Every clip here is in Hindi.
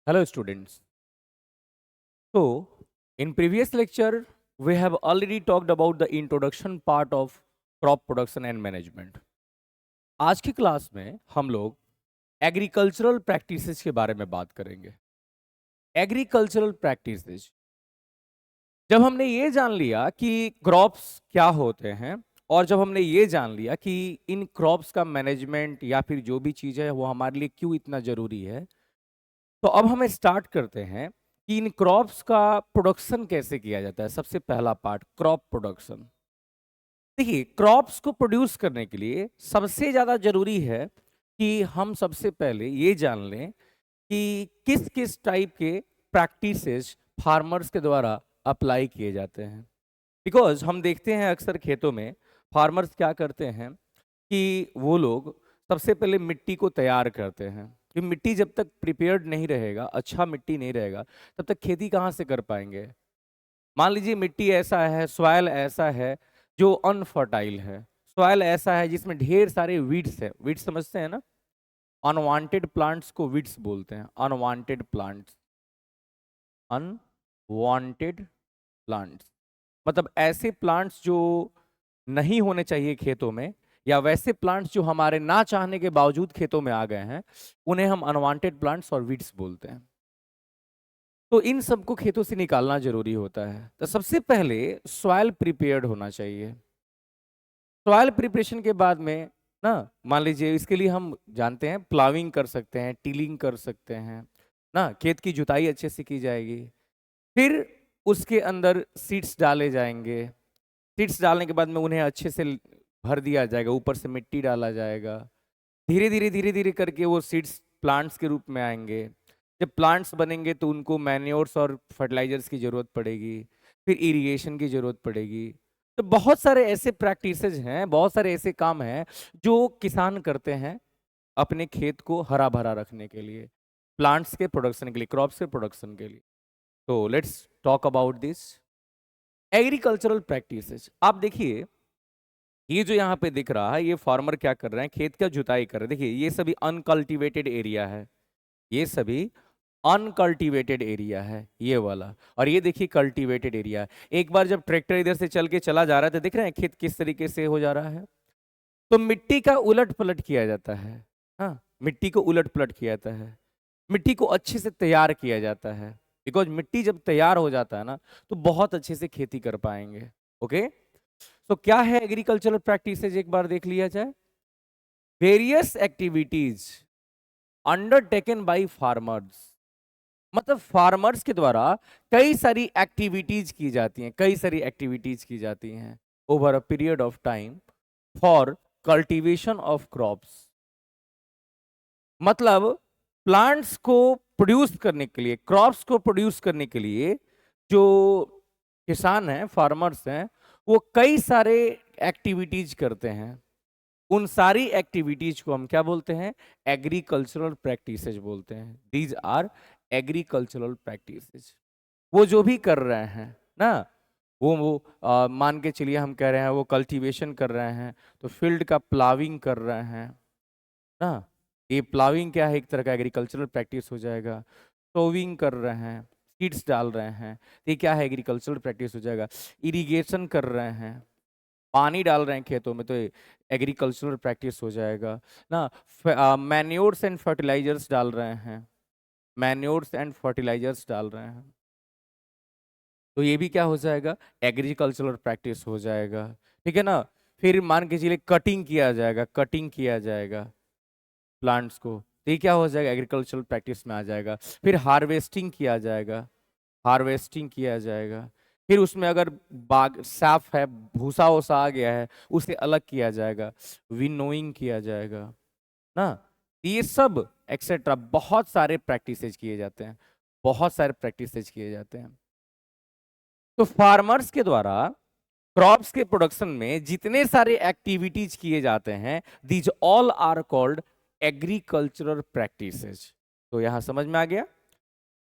Hello students. So, in previous lecture, we have already talked about the introduction part of crop production and management. आज की क्लास में हम लोग एग्रीकल्चरल प्रैक्टिसेस के बारे में बात करेंगे। एग्रीकल्चरल प्रैक्टिसेस, जब हमने ये जान लिया कि क्रॉप्स क्या होते हैं और जब हमने ये जान लिया कि इन क्रॉप्स का मैनेजमेंट या फिर जो भी चीज़ है वो हमारे लिए क्यों इतना ज़रूरी है, तो अब हमें स्टार्ट करते हैं कि इन क्रॉप्स का प्रोडक्शन कैसे किया जाता है। सबसे पहला पार्ट क्रॉप प्रोडक्शन। देखिए, क्रॉप्स को प्रोड्यूस करने के लिए सबसे ज़्यादा ज़रूरी है कि हम सबसे पहले ये जान लें कि किस किस टाइप के प्रैक्टिसेस फार्मर्स के द्वारा अप्लाई किए जाते हैं। बिकॉज हम देखते हैं अक्सर खेतों में फार्मर्स क्या करते हैं कि वो लोग सबसे पहले मिट्टी को तैयार करते हैं कि मिट्टी जब तक प्रिपेयर्ड नहीं रहेगा, अच्छा मिट्टी नहीं रहेगा, तब तक खेती कहाँ से कर पाएंगे। मान लीजिए मिट्टी ऐसा है, सॉइल ऐसा है जो अनफर्टाइल है, सॉइल ऐसा है जिसमें ढेर सारे वीड्स है। वीड्स समझते हैं ना, अनवांटेड प्लांट्स को वीड्स बोलते हैं। अनवांटेड प्लांट्स, अनवांटेड प्लांट्स मतलब ऐसे प्लांट्स जो नहीं होने चाहिए खेतों में, या वैसे प्लांट्स जो हमारे ना चाहने के बावजूद खेतों में आ गए हैं, उन्हें हम अनवांटेड प्लांट्स और वीड्स बोलते हैं। तो इन सबको खेतों से निकालना जरूरी होता है। तो सबसे पहले सॉइल प्रिपेयर्ड होना चाहिए। सॉइल प्रिपरेशन के बाद में ना, मान लीजिए इसके लिए हम जानते हैं प्लाविंग कर सकते हैं, टिलिंग कर सकते हैं ना, खेत की जुताई अच्छे से की जाएगी। फिर उसके अंदर सीड्स डाले जाएंगे। सीड्स डालने के बाद में उन्हें अच्छे से भर दिया जाएगा, ऊपर से मिट्टी डाला जाएगा। धीरे धीरे करके वो सीड्स प्लांट्स के रूप में आएंगे। जब प्लांट्स बनेंगे तो उनको मैन्योर्स और फर्टिलाइजर्स की जरूरत पड़ेगी, फिर इरिगेशन की जरूरत पड़ेगी। तो बहुत सारे ऐसे प्रैक्टिसेस हैं, बहुत सारे ऐसे काम हैं जो किसान करते हैं अपने खेत को हरा भरा रखने के लिए, प्लांट्स के प्रोडक्शन के लिए, क्रॉप्स के प्रोडक्शन के लिए। तो let's talk about this agricultural practices. आप देखिए, ये जो यहाँ पे दिख रहा है, ये फार्मर क्या कर रहे हैं, खेत का जुताई कर रहे हैं। देखिए, ये सभी अनकल्टिवेटेड एरिया है, ये सभी अनकल्टिवेटेड एरिया है ये वाला। और ये देखिए कल्टिवेटेड एरिया है। एक बार जब ट्रैक्टर इधर से चल के चला जा रहा है तो दिख रहे हैं खेत किस तरीके से हो जा रहा है। तो मिट्टी का उलट पलट किया जाता है। हाँ, मिट्टी को उलट पलट किया जाता है, मिट्टी को अच्छे से तैयार किया जाता है। बिकॉज मिट्टी जब तैयार हो जाता है ना, तो बहुत अच्छे से खेती कर पाएंगे। ओके, तो क्या है एग्रीकल्चरल प्रैक्टिसेज, एक बार देख लिया जाए। Various activities undertaken by farmers, मतलब फार्मर्स के द्वारा कई सारी एक्टिविटीज की जाती हैं, कई सारी एक्टिविटीज की जाती हैं over a period of time for cultivation of crops. मतलब प्लांट्स को प्रोड्यूस करने के लिए, क्रॉप्स को प्रोड्यूस करने के लिए जो किसान हैं, फार्मर्स हैं, वो कई सारे एक्टिविटीज करते हैं। उन सारी एक्टिविटीज को हम क्या बोलते हैं, एग्रीकल्चरल प्रैक्टिसेज बोलते हैं। These are agricultural practices. वो जो भी कर रहे हैं ना, वो मान के चलिए हम कह रहे हैं वो कल्टीवेशन कर रहे हैं, तो फील्ड का प्लाविंग कर रहे हैं ना। ये प्लाविंग क्या है, एक तरह का एग्रीकल्चरल प्रैक्टिस हो जाएगा। सोविंग कर रहे हैं, सीड्स डाल रहे हैं, तो ये क्या है, एग्रीकल्चरल प्रैक्टिस हो जाएगा। इरिगेशन कर रहे हैं, पानी डाल रहे हैं खेतों में, तो एग्रीकल्चरल प्रैक्टिस हो जाएगा ना। मैन्योर्स एंड फर्टिलाइजर्स डाल रहे हैं, मैन्योर्स एंड फर्टिलाइजर्स डाल रहे हैं, तो ये भी क्या हो जाएगा, एग्रीकल्चरल प्रैक्टिस हो जाएगा। ठीक है ना। फिर मान के चलिए कटिंग किया जाएगा, कटिंग किया जाएगा प्लांट्स को, तो ये क्या हो जाएगा, एग्रीकल्चरल प्रैक्टिस में आ जाएगा। फिर हार्वेस्टिंग किया जाएगा, हार्वेस्टिंग किया जाएगा। फिर उसमें अगर बाग साफ है, भूसा वूसा आ गया है, उसे अलग किया जाएगा, विनोइंग किया जाएगा ना। ये सब एक्सेट्रा बहुत सारे प्रैक्टिसेज किए जाते हैं, बहुत सारे प्रैक्टिसेज किए जाते हैं। तो फार्मर्स के द्वारा क्रॉप्स के प्रोडक्शन में जितने सारे एक्टिविटीज किए जाते हैं, these all are called agricultural practices. तो यहां समझ में आ गया,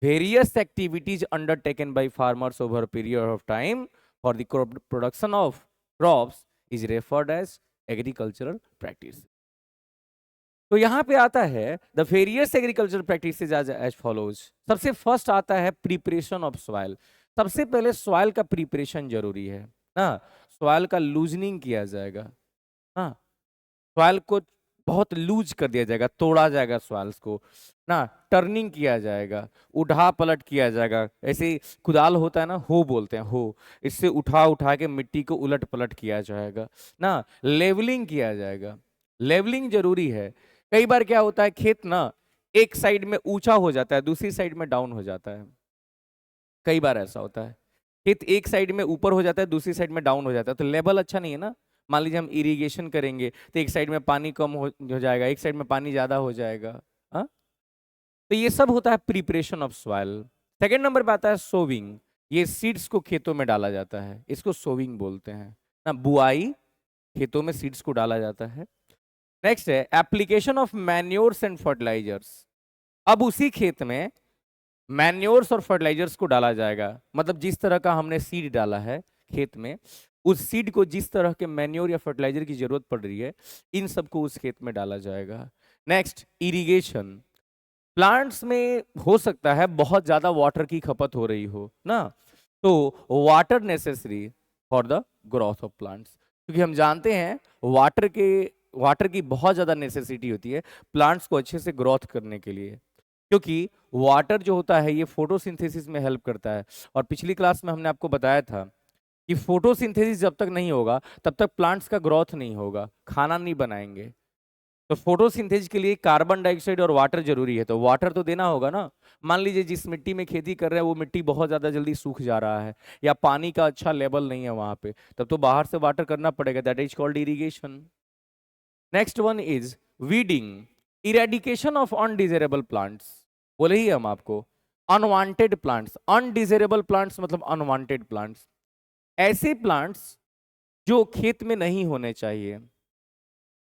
various activities undertaken by farmers over a period of time for the production of crops is referred as agricultural practice. तो यहां पे आता है the various agriculture practices as follows. सबसे फर्स्ट आता है प्रिपरेशन ऑफ सॉइल। सबसे पहले सॉइल का प्रिपरेशन जरूरी है ना। सॉइल का लूजनिंग किया जाएगा। हाँ, सॉइल को बहुत लूज कर दिया जाएगा, तोड़ा जाएगा सॉइल्स को ना। टर्निंग किया जाएगा, उठा पलट किया जाएगा। ऐसे कुदाल होता है ना, हो बोलते हैं हो, इससे उठा उठा के मिट्टी को उलट पलट किया जाएगा ना। लेवलिंग किया जाएगा, लेवलिंग जरूरी है। कई बार क्या होता है, खेत ना एक साइड में ऊंचा हो जाता है, दूसरी साइड में डाउन हो जाता है। कई बार ऐसा होता है, खेत एक साइड में ऊपर हो जाता है, दूसरी साइड में डाउन हो जाता है, तो लेवल अच्छा नहीं है ना। मान लीजिए हम इरिगेशन करेंगे तो एक साइड में पानी कम हो जाएगा, एक साइड में पानी ज्यादा हो जाएगा। हाँ, तो ये सब होता है preparation of soil. Second number पे आता है सोविंग। ये सीड्स को खेतों में डाला जाता है, इसको सोविंग बोलते हैं ना। बुआई, खेतों में सीड्स को डाला जाता है। नेक्स्ट है application of manures and fertilizers. अब उसी खेत में मैन्योर्स और फर्टिलाइजर्स को डाला जाएगा। मतलब जिस तरह का हमने सीड डाला है खेत में, उस सीड को जिस तरह के मैन्योर या फर्टिलाइजर की जरूरत पड़ रही है, इन सबको उस खेत में डाला जाएगा। Next irrigation. प्लांट्स में हो सकता है बहुत ज्यादा वाटर की खपत हो रही हो ना, तो water necessary for the growth of plants. क्योंकि हम जानते हैं वाटर की बहुत ज्यादा नेसेसिटी होती है प्लांट्स को अच्छे से ग्रोथ करने के लिए। क्योंकि वाटर जो होता है ये फोटोसिंथेसिस में हेल्प करता है। और पिछली क्लास में हमने आपको बताया था कि फोटोसिंथेसिस जब तक नहीं होगा तब तक प्लांट्स का ग्रोथ नहीं होगा, खाना नहीं बनाएंगे। तो फोटोसिंथेसिस के लिए कार्बन डाइऑक्साइड और वाटर जरूरी है, तो वाटर तो देना होगा ना। मान लीजिए जिस मिट्टी में खेती कर रहे हैं वो मिट्टी बहुत ज्यादा जल्दी सूख जा रहा है, या पानी का अच्छा लेवल नहीं है वहां पे, तब तो बाहर से वाटर करना पड़ेगा, that is called irrigation. Next one is weeding, eradication of undesirable plants. बोले ही हम आपको अनवांटेड प्लांट्स। अनडिजायरेबल प्लांट्स मतलब अनवांटेड प्लांट्स, ऐसे प्लांट्स जो खेत में नहीं होने चाहिए।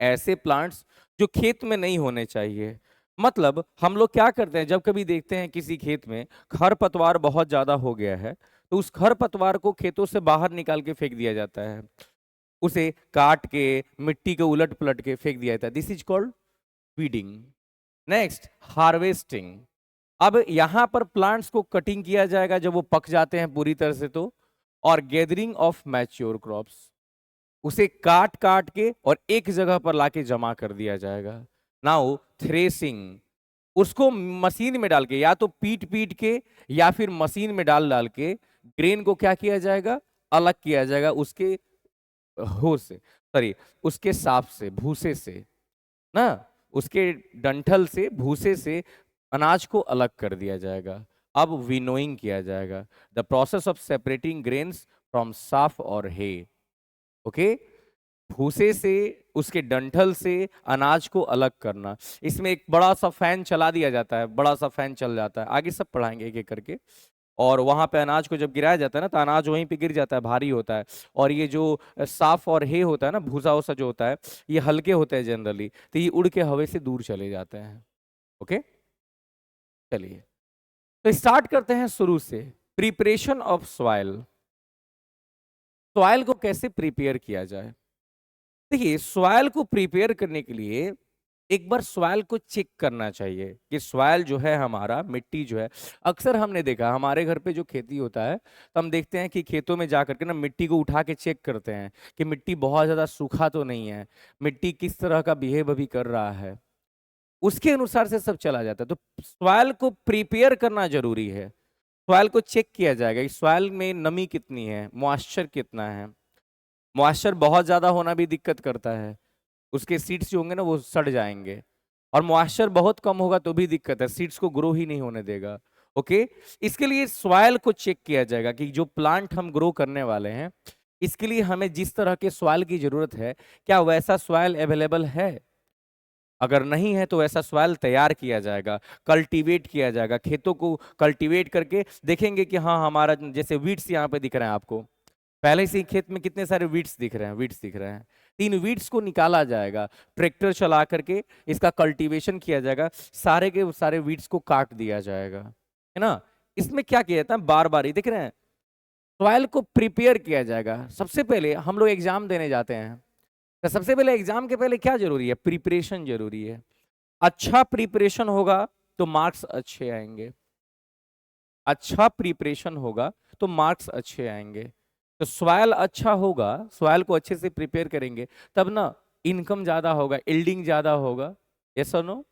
ऐसे प्लांट्स जो खेत में नहीं होने चाहिए। मतलब हम लोग क्या करते हैं, जब कभी देखते हैं किसी खेत में खरपतवार बहुत ज्यादा हो गया है, तो उस खरपतवार को खेतों से बाहर निकाल के फेंक दिया जाता है, उसे काट के मिट्टी को उलट पलट के फेंक दिया जाता है। This is called weeding. Next harvesting. अब यहां पर प्लांट्स को कटिंग किया जाएगा जब वो पक जाते हैं पूरी तरह से तो। और गैदरिंग ऑफ मैच्योर क्रॉप्स, उसे काट काट के और एक जगह पर लाके जमा कर दिया जाएगा। नाउ थ्रेसिंग, उसको मशीन में डाल के, या तो पीट पीट के या फिर मशीन में डाल डाल के ग्रेन को क्या किया जाएगा, अलग किया जाएगा उसके हो से, सॉरी उसके साफ से, भूसे से ना, उसके डंठल से, भूसे से अनाज को अलग कर दिया जाएगा। अब विनोइंग किया जाएगा, the process of separating grains from साफ और हे। ओके, भूसे से, उसके डंठल से अनाज को अलग करना। इसमें एक बड़ा सा फैन चला दिया जाता है, बड़ा सा फैन चल जाता है, आगे सब पढ़ाएंगे एक एक करके। और वहां पे अनाज को जब गिराया जाता है ना, तो अनाज वहीं पे गिर जाता है, भारी होता है। और ये जो साफ और हे होता है ना, भूसा वूसा जो होता है, ये हल्के होते हैं जनरली, तो ये उड़ के हवा से दूर चले जाते हैं। ओके, चलिए तो स्टार्ट करते हैं शुरू से। Preparation of soil. सॉइल को कैसे प्रिपेयर किया जाए। देखिए, सॉइल को प्रिपेयर करने के लिए एक बार सॉइल को चेक करना चाहिए कि सॉइल जो है हमारा, मिट्टी जो है, अक्सर हमने देखा हमारे घर पे जो खेती होता है तो हम देखते हैं कि खेतों में जा करके ना मिट्टी को उठा के चेक करते हैं कि मिट्टी बहुत ज्यादा सूखा तो नहीं है, मिट्टी किस तरह का बिहेव अभी कर रहा है, उसके अनुसार से सब चला जाता है। तो सॉइल को प्रिपेयर करना जरूरी है। सॉइल को चेक किया जाएगा कि सॉइल में नमी कितनी है, मॉइस्चर कितना है। मॉइस्चर बहुत ज्यादा होना भी दिक्कत करता है, उसके सीड्स जो होंगे ना वो सड़ जाएंगे। और मॉइस्चर बहुत कम होगा तो भी दिक्कत है, सीड्स को ग्रो ही नहीं होने देगा। ओके, इसके लिए सॉइल को चेक किया जाएगा कि जो प्लांट हम ग्रो करने वाले हैं, इसके लिए हमें जिस तरह के सॉइल की जरूरत है, क्या वैसा सॉइल अवेलेबल है। अगर नहीं है तो वैसा सॉइल तैयार किया जाएगा, कल्टीवेट किया जाएगा। खेतों को कल्टीवेट करके देखेंगे कि हाँ, हमारा जैसे वीड्स यहाँ पे दिख रहे हैं आपको, पहले से ही खेत में कितने सारे वीड्स दिख रहे हैं, वीड्स दिख रहे हैं। तीन वीड्स को निकाला जाएगा, ट्रैक्टर चला करके इसका कल्टीवेशन किया जाएगा, सारे के सारे वीड्स को काट दिया जाएगा, है ना। इसमें क्या किया जाता है, बार बार ही देख रहे हैं, सॉइल को प्रिपेयर किया जाएगा। सबसे पहले हम लोग एग्जाम देने जाते हैं, तो सबसे पहले एग्जाम के पहले क्या जरूरी है, प्रिपरेशन जरूरी है। अच्छा प्रिपरेशन होगा तो मार्क्स अच्छे आएंगे, अच्छा प्रिपरेशन होगा तो मार्क्स अच्छे आएंगे। तो सॉइल अच्छा होगा, सॉइल को अच्छे से प्रिपेयर करेंगे तब ना इनकम ज्यादा होगा, यील्डिंग ज्यादा होगा। यस और नो?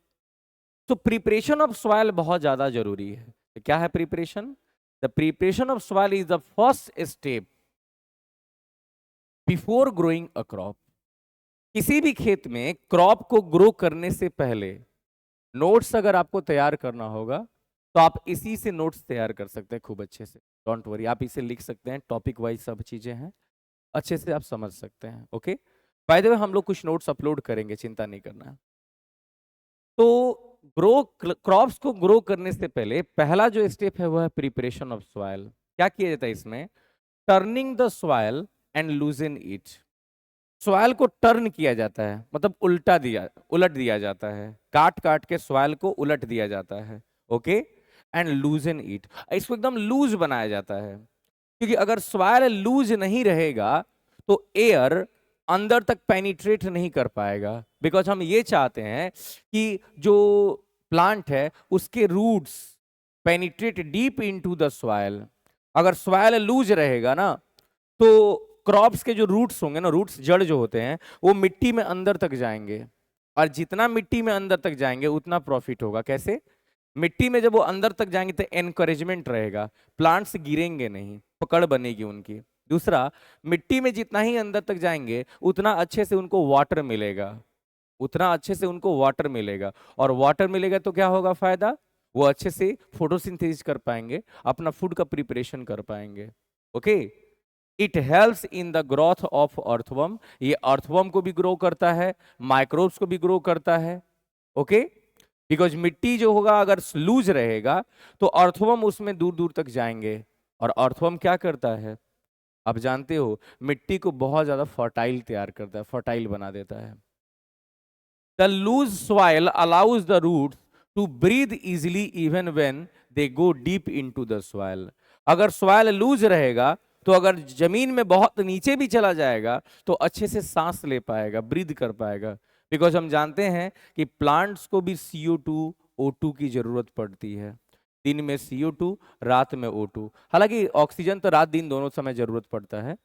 तो प्रिपरेशन ऑफ सॉइल बहुत ज्यादा जरूरी है। तो क्या है preparation? The preparation of soil is the first step before growing a crop. किसी भी खेत में क्रॉप को ग्रो करने से पहले नोट्स अगर आपको तैयार करना होगा तो आप इसी से नोट्स तैयार कर सकते हैं खूब अच्छे से। डोंट वरी, आप इसे लिख सकते हैं, टॉपिक वाइज सब चीजें हैं, अच्छे से आप समझ सकते हैं। ओके, बाय द वे हम लोग कुछ नोट्स अपलोड करेंगे, चिंता नहीं करना है। तो ग्रो क्रॉप्स को ग्रो करने से पहले पहला जो स्टेप है वो है प्रिपरेशन ऑफ सॉइल। क्या किया जाता है इसमें? Turning the soil and लूजन it. Soil को टर्न किया जाता है, मतलब उलट दिया जाता है, काट काट के सॉइल को उलट दिया जाता है। ओके, एंड लूजन इट, इसको एकदम लूज बनाया जाता है। क्योंकि अगर सॉइल लूज नहीं रहेगा तो एयर अंदर तक पेनिट्रेट नहीं कर पाएगा। बिकॉज हम ये चाहते हैं कि जो प्लांट है उसके roots penetrate deep into the soil. अगर सॉइल लूज रहेगा ना तो क्रॉप्स के जो रूट्स होंगे ना, रूट्स जड़ जो होते हैं, वो मिट्टी में अंदर तक जाएंगे, और जितना मिट्टी में अंदर तक जाएंगे उतना प्रॉफिट होगा। कैसे? मिट्टी में जब वो अंदर तक जाएंगे तो एनकरेजमेंट रहेगा, प्लांट्स गिरेंगे नहीं, पकड़ बनेगी उनकी। दूसरा, मिट्टी में जितना ही अंदर तक जाएंगे उतना अच्छे से उनको वाटर मिलेगा, उतना अच्छे से उनको वाटर मिलेगा, और वाटर मिलेगा तो क्या होगा फायदा? वो अच्छे से फोटोसिंथेसिस कर पाएंगे, अपना फूड का प्रिपरेशन कर पाएंगे। Okay, it helps in the growth of earthworm. ये अर्थवर्म को भी ग्रो करता है, माइक्रोब्स को भी ग्रो करता है। ओके, बिकॉज मिट्टी जो होगा अगर लूज रहेगा तो अर्थवर्म उसमें दूर दूर तक जाएंगे, और अर्थवर्म क्या करता है आप जानते हो? मिट्टी को बहुत ज्यादा फर्टाइल तैयार करता है, फर्टाइल बना देता है। The loose soil allows the roots to breathe easily even when they go deep into the soil. अगर सॉइल लूज रहेगा तो अगर जमीन में बहुत नीचे भी चला जाएगा तो अच्छे से सांस ले पाएगा, ब्रीथ कर पाएगा। बिकॉज हम जानते हैं कि प्लांट्स को भी CO2 O2 की जरूरत पड़ती है। दिन में CO2, रात में O2। हालांकि ऑक्सीजन तो रात दिन दोनों समय जरूरत पड़ता है।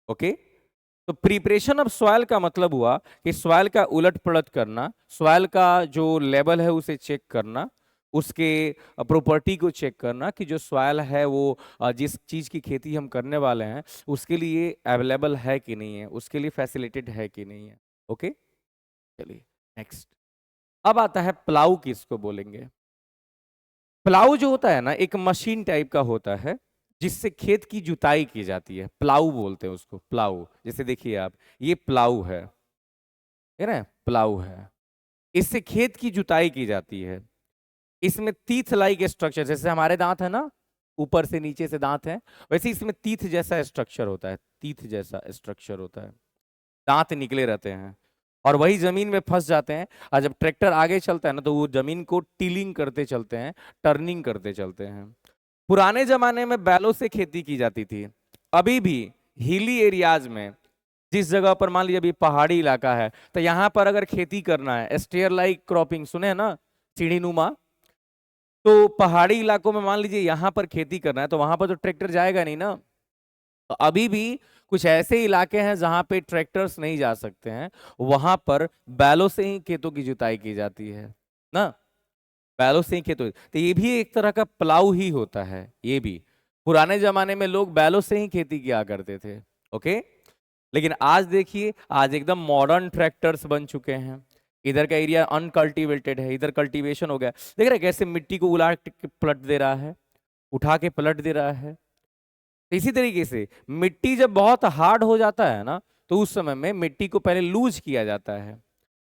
ओके, तो प्रिपरेशन ऑफ सॉइल का मतलब हुआ कि सॉइल का उलट पलट करना, सॉइल का जो लेवल है उसे चेक करना, उसके प्रॉपर्टी को चेक करना कि जो सॉइल है वो जिस चीज की खेती हम करने वाले हैं उसके लिए अवेलेबल है कि नहीं है, उसके लिए फैसिलिटेड है कि नहीं है। ओके, चलिए नेक्स्ट। अब आता है प्लाऊ, किसको बोलेंगे? प्लाऊ जो होता है ना, एक मशीन टाइप का होता है जिससे खेत की जुताई की जाती है, प्लाऊ बोलते हैं उसको, प्लाऊ। जैसे देखिए आप, ये प्लाऊ है ना, प्लाऊ है, इससे खेत की जुताई की जाती है। इसमें तीथ लाइक स्ट्रक्चर, जैसे हमारे दांत है ना, ऊपर से नीचे से दांत है, वैसे इसमें तीथ जैसा स्ट्रक्चर होता है, तीथ जैसा स्ट्रक्चर होता है, दांत निकले रहते हैं, और वही जमीन में फंस जाते हैं। और जब ट्रैक्टर आगे चलता है ना तो वो जमीन को टीलिंग करते चलते हैं, टर्निंग करते चलते हैं। पुराने जमाने में बैलों से खेती की जाती थी। अभी भी हिली एरियाज में, जिस जगह पर मान लीजिए अभी पहाड़ी इलाका है, तो यहाँ पर अगर खेती करना है, स्टेयर लाइक क्रॉपिंग सुने हैं ना, सीढ़ी नुमा, तो पहाड़ी इलाकों में मान लीजिए यहाँ पर खेती करना है तो वहां पर तो ट्रैक्टर जाएगा नहीं ना। तो अभी भी कुछ ऐसे इलाके हैं जहां पे ट्रैक्टर्स नहीं जा सकते हैं, वहां पर बैलों से ही खेतों की जुताई की जाती है ना, बैलों से ही खेतों, तो ये भी एक तरह का प्लाऊ ही होता है। ये भी पुराने जमाने में लोग बैलों से ही खेती किया करते थे। ओके, लेकिन आज देखिए, आज एकदम मॉडर्न ट्रैक्टर्स बन चुके हैं। इधर का एरिया अनकल्टिवेटेड है, इधर कल्टीवेशन हो गया। देख रहे हैं कैसे मिट्टी को उलाट के पलट दे रहा है, उठा के पलट दे रहा है। तो इसी तरीके से मिट्टी जब बहुत हार्ड हो जाता है ना तो उस समय में मिट्टी को पहले लूज किया जाता है,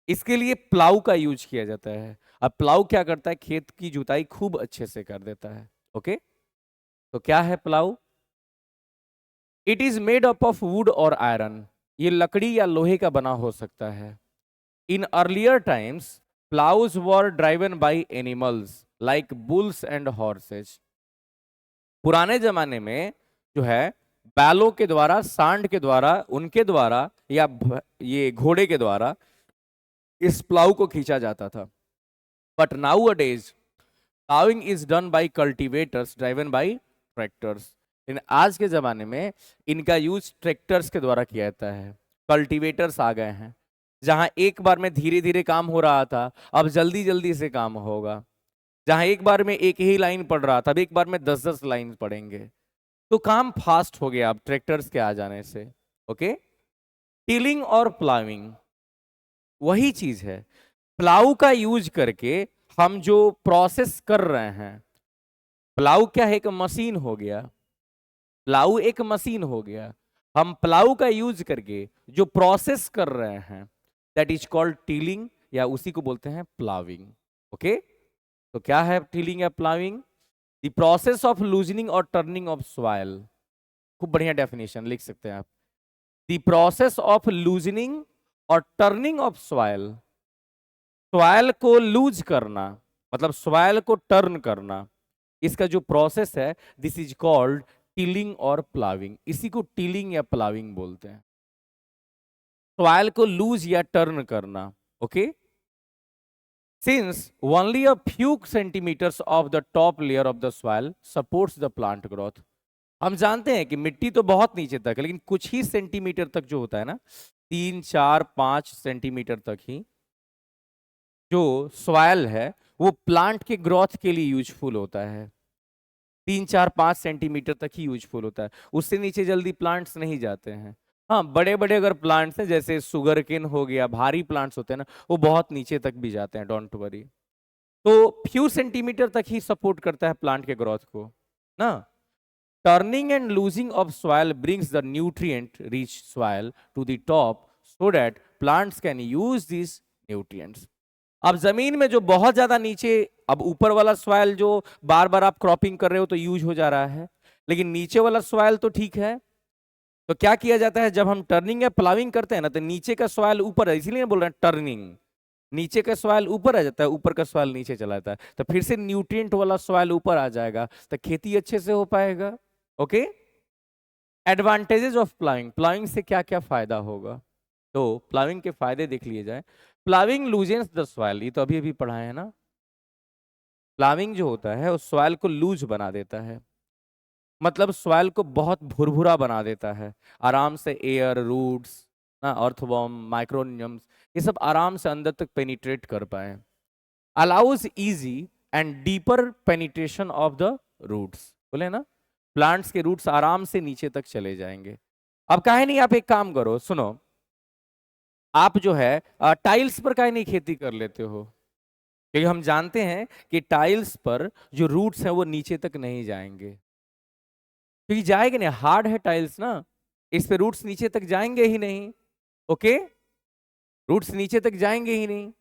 इसके लिए प्लाऊ का यूज किया जाता है। अब प्लाऊ क्या करता है? खेत की जुताई खूब अच्छे से कर देता है। ओके, तो क्या है plough? It is made up of wood और आयरन। ये लकड़ी या लोहे का बना हो सकता है। In earlier times ploughs were driven by animals like bulls and horses. पुराने जमाने में जो है बैलों के द्वारा, सांड के द्वारा, उनके द्वारा, या ये घोड़े के द्वारा इस प्लाऊ को खींचा जाता था। But nowadays ploughing is done by cultivators driven by tractors. लेकिन आज के जमाने में इनका यूज ट्रैक्टर्स के द्वारा किया जाता है। कल्टिवेटर्स आ गए हैं, जहां एक बार में धीरे धीरे काम हो रहा था, अब जल्दी जल्दी से काम होगा। जहां एक बार में एक ही लाइन पढ़ रहा था, अब एक बार में 10-10 लाइन पढ़ेंगे। तो काम फास्ट हो गया अब ट्रैक्टर्स के आ जाने से। ओके, टिलिंग और प्लाविंग वही चीज है। प्लाऊ का यूज करके हम जो प्रोसेस कर रहे हैं, प्लाऊ क्या है? एक मशीन हो गया। प्लाऊ एक मशीन हो गया। हम प्लाऊ का यूज करके जो प्रोसेस कर रहे हैं, दैट इज कॉल्ड टिलिंग, या उसी को बोलते हैं प्लाविंग। ओके, तो क्या है टिलिंग या ploughing? The process of loosening और टर्निंग ऑफ सॉइल। खूब बढ़िया डेफिनेशन लिख सकते हैं आप। द प्रोसेस ऑफ लूजनिंग और टर्निंग ऑफ सॉइल। सॉइल को लूज करना मतलब सॉइल को टर्न करना, इसका जो प्रोसेस है, दिस इज कॉल्ड टिलिंग और प्लाविंग। इसी को टिलिंग या प्लाविंग बोलते हैं, सॉइल को लूज या टर्न करना। Okay, since only a few centimeters of the top layer of the soil supports the plant growth। हम जानते हैं कि मिट्टी तो बहुत नीचे तक है, लेकिन कुछ ही सेंटीमीटर तक जो होता है ना, 3, 4, 5 सेंटीमीटर तक ही जो सॉइल है वो प्लांट के ग्रोथ के लिए यूजफुल होता है। 3, 4, 5 सेंटीमीटर तक ही यूजफुल होता है, उससे नीचे जल्दी प्लांट्स नहीं जाते हैं। हाँ, बड़े बड़े अगर प्लांट्स हैं, जैसे सुगर केन हो गया, भारी प्लांट्स होते हैं ना, वो बहुत नीचे तक भी जाते हैं, डोंट वरी। तो फ्यू सेंटीमीटर तक ही सपोर्ट करता है प्लांट के ग्रोथ को ना। Turning and loosing of soil brings the nutrient rich soil to the top so that plants can use this nutrients. अब जमीन में जो बहुत ज्यादा नीचे, अब ऊपर वाला सॉइल जो बार बार आप क्रॉपिंग कर रहे हो तो यूज हो जा रहा है, लेकिन नीचे वाला सॉइल तो ठीक है। तो क्या किया जाता है, जब हम टर्निंग या प्लाविंग करते हैं ना, तो नीचे का सॉइल ऊपर है, इसीलिए बोल रहे हैं टर्निंग। नीचे का सॉइल ऊपर आ जाता है, ऊपर का सॉइल नीचे चला जाता है, तो फिर से न्यूट्रिएंट वाला सॉइल ऊपर आ जाएगा, तो खेती अच्छे से हो पाएगा। Okay, advantages of ploughing. Ploughing से क्या क्या फायदा होगा, तो प्लाविंग के फायदे देख लिए जाए। प्लाविंग लूजेंस द सॉइल, ये तो अभी अभी पढ़ा है ना। प्लाविंग जो होता है उस सॉइल को लूज बना देता है, मतलब सॉइल को बहुत भुरभुरा बना देता है। आराम से एयर, रूट्स ना, अर्थवॉर्म, माइक्रोनियम्स, ये सब आराम से अंदर तक पेनिट्रेट कर पाए। Allows easy and deeper penetration of the roots, बोले ना, प्लांट्स के रूट्स आराम से नीचे तक चले जाएंगे। अब काहे नहीं आप एक काम करो, सुनो, आप जो है टाइल्स पर काहे नहीं खेती कर लेते हो? क्योंकि हम जानते हैं कि टाइल्स पर जो रूट्स हैं वो नीचे तक नहीं जाएंगे, क्योंकि जाएंगे नहीं, हार्ड है टाइल्स ना, इस पे रूट्स नीचे तक जाएंगे ही नहीं। ओके, रूट्स नीचे तक जाएंगे ही नहीं,